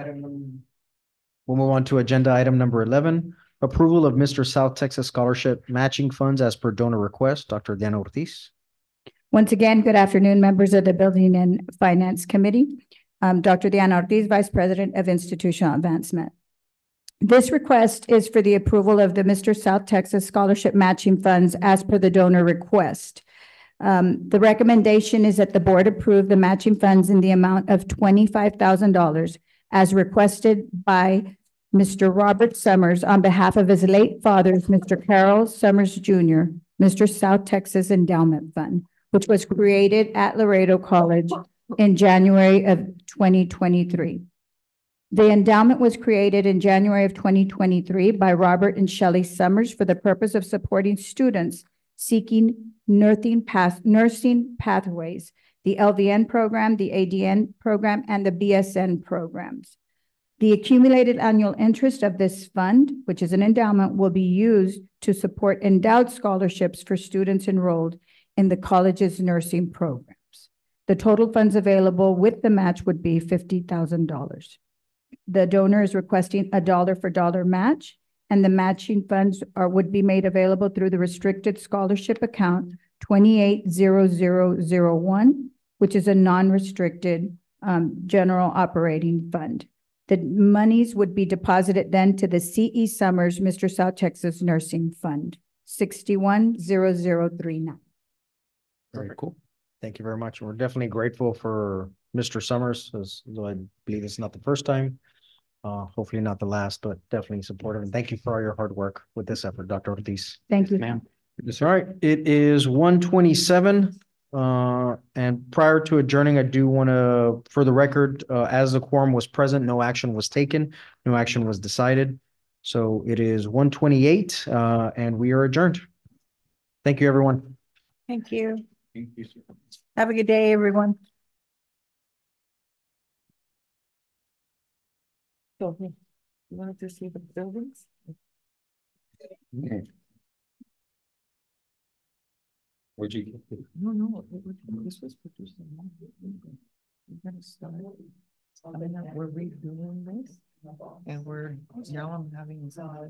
item number 11, approval of Mr. South Texas Scholarship Matching Funds as per donor request. Dr. Diana Ortiz. Once again, good afternoon, members of the Building and Finance Committee. Dr. Diana Ortiz, Vice President of Institutional Advancement. This request is for the approval of the Mr. South Texas Scholarship Matching Funds as per the donor request. The recommendation is that the board approve the matching funds in the amount of $25,000 as requested by Mr. Robert Summers on behalf of his late fathers, Mr. Carroll Summers Jr., Mr. South Texas Endowment Fund, which was created at Laredo College in January of 2023. The endowment was created in January of 2023 by Robert and Shelley Summers for the purpose of supporting students seeking nursing pathways, the LVN program, the ADN program, and the BSN programs. The accumulated annual interest of this fund, which is an endowment, will be used to support endowed scholarships for students enrolled in the college's nursing programs. The total funds available with the match would be $50,000. The donor is requesting a dollar-for-dollar match, and the matching funds would be made available through the restricted scholarship account 280001, which is a non-restricted general operating fund. The monies would be deposited then to the C.E. Summers, Mr. South Texas Nursing Fund, 610039. Very cool. Thank you very much. We're definitely grateful for Mr. Summers, as I believe it's not the first time, hopefully not the last, but definitely supportive. And thank you for all your hard work with this effort, Dr. Ortiz. Thank you. Ma'am. All right, it is 1:27. And prior to adjourning, I do want to, for the record, as the quorum was present, no action was taken, no action was decided. So it is 1:28, and we are adjourned. Thank you, everyone. Thank you. Have a good day, everyone. So, you wanted to see the buildings? Where'd you get it? No, this was produced. We're gonna start. I mean, we're redoing this, and now I'm having